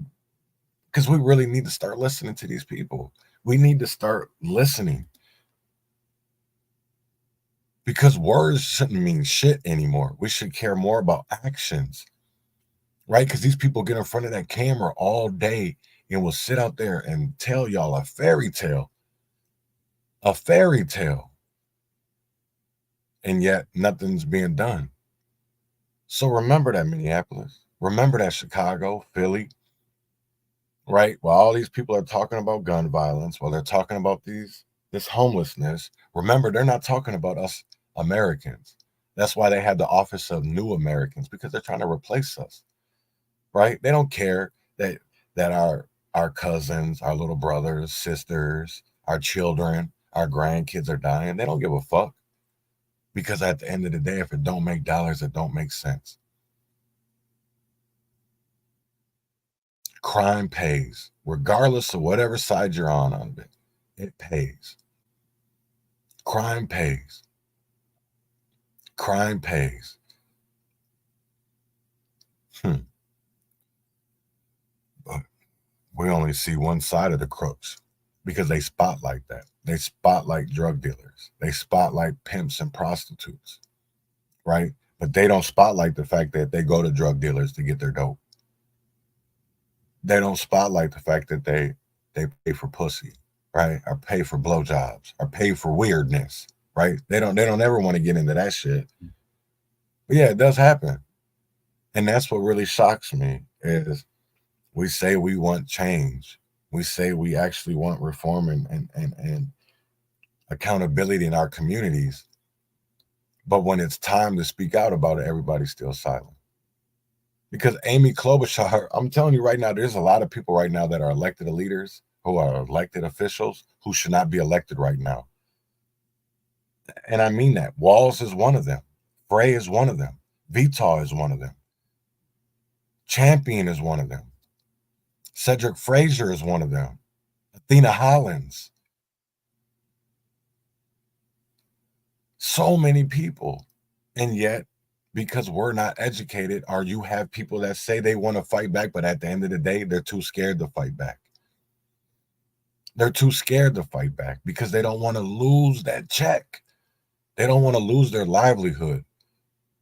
because we really need to start listening to these people. We need to start listening, because words shouldn't mean shit anymore. We should care more about actions, right? Because these people get in front of that camera all day and will sit out there and tell y'all a fairy tale, and yet nothing's being done. So remember that, Minneapolis. Remember that, Chicago, Philly, right? While all these people are talking about gun violence, while they're talking about this homelessness, remember, they're not talking about us Americans. That's why they have the Office of New Americans, because they're trying to replace us, right? They don't care that our cousins, our little brothers, sisters, our children, our grandkids are dying. They don't give a fuck, because at the end of the day, if it don't make dollars, it don't make sense. Crime pays, regardless of whatever side you're on it. It pays. Crime pays. Crime pays. But we only see one side of the crooks because they spotlight that. They spotlight drug dealers. They spotlight pimps and prostitutes, right? But they don't spotlight the fact that they go to drug dealers to get their dope. They don't spotlight the fact that they pay for pussy, right? Or pay for blowjobs, or pay for weirdness, right? They don't ever want to get into that shit. But yeah, it does happen. And that's what really shocks me is we say we want change. We say we actually want reform and accountability in our communities. But when it's time to speak out about it, everybody's still silent. Because Amy Klobuchar, I'm telling you right now, there's a lot of people right now that are elected leaders, who are elected officials, who should not be elected right now. And I mean that. Walls is one of them. Frey is one of them. Vitaw is one of them. Champion is one of them. Cedric Frazier is one of them. Athena Hollins. So many people. And yet, because we're not educated, or you have people that say they want to fight back, but at the end of the day, they're too scared to fight back. They're too scared to fight back because they don't want to lose that check. They don't want to lose their livelihood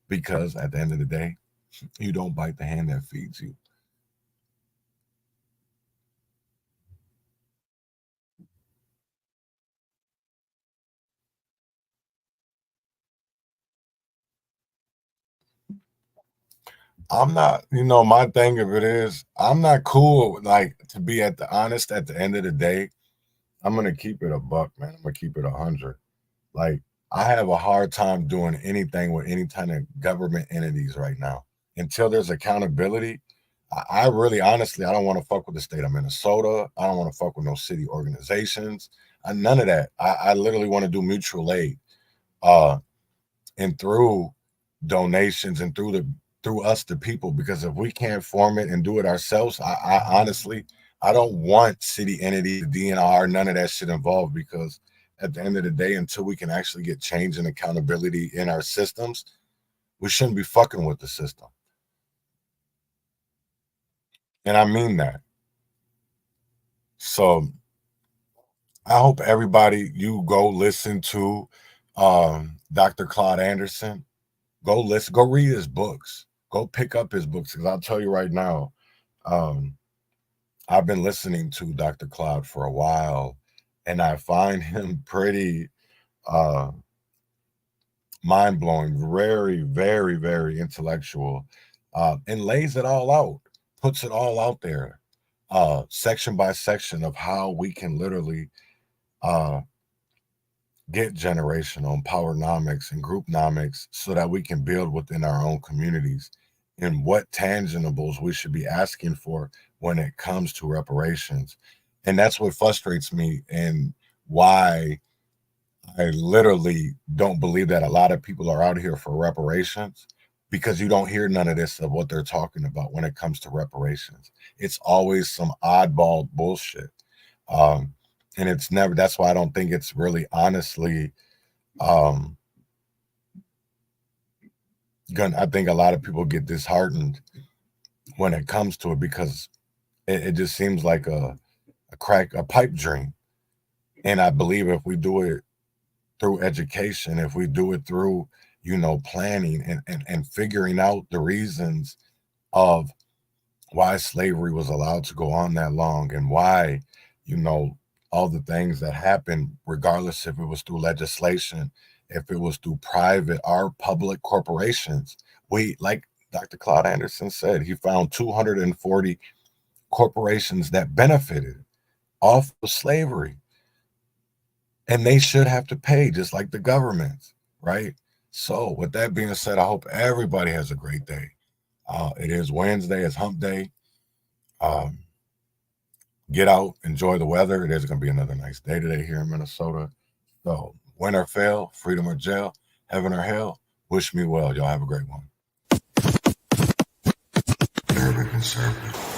because at the end of the day, you don't bite the hand that feeds you. I'm not, my thing of it is, I'm not cool, like, to be honest, at the end of the day, I'm going to keep it a buck, man. I'm going to keep it 100. Like, I have a hard time doing anything with any kind of government entities right now. Until there's accountability, I really, honestly, I don't want to fuck with the state of Minnesota. I don't want to fuck with no city organizations. None of that. I literally want to do mutual aid. And through donations and through us, the people, because if we can't form it and do it ourselves, I honestly, I don't want city entity, DNR, none of that shit involved, because at the end of the day, until we can actually get change and accountability in our systems, we shouldn't be fucking with the system. And I mean that. So I hope everybody, you go listen to Dr. Claud Anderson. Go listen, go read his books. Go pick up his books, because I'll tell you right now, I've been listening to Dr. Claud for a while, and I find him pretty mind-blowing, very, very, very intellectual, and lays it all out, puts it all out there, section by section, of how we can literally get generational powernomics and groupnomics so that we can build within our own communities, and what tangibles we should be asking for when it comes to reparations. And that's what frustrates me, and why I literally don't believe that a lot of people are out here for reparations, because you don't hear none of this of what they're talking about when it comes to reparations. It's always some oddball bullshit. And it's never, that's why I don't think it's really honestly, I think a lot of people get disheartened when it comes to it, because it just seems like a pipe dream. And I believe if we do it through education, if we do it through, planning and figuring out the reasons of why slavery was allowed to go on that long, and why, all the things that happened, regardless if it was through legislation, if it was through private or public corporations. We, like Dr. Claud Anderson said, he found 240 corporations that benefited off of slavery. And they should have to pay, just like the government, right? So with that being said, I hope everybody has a great day. It is Wednesday, it's hump day. Get out, enjoy the weather. It is going to be another nice day today here in Minnesota. So win or fail, freedom or jail, heaven or hell, wish me well. Y'all have a great one. Urban conservative.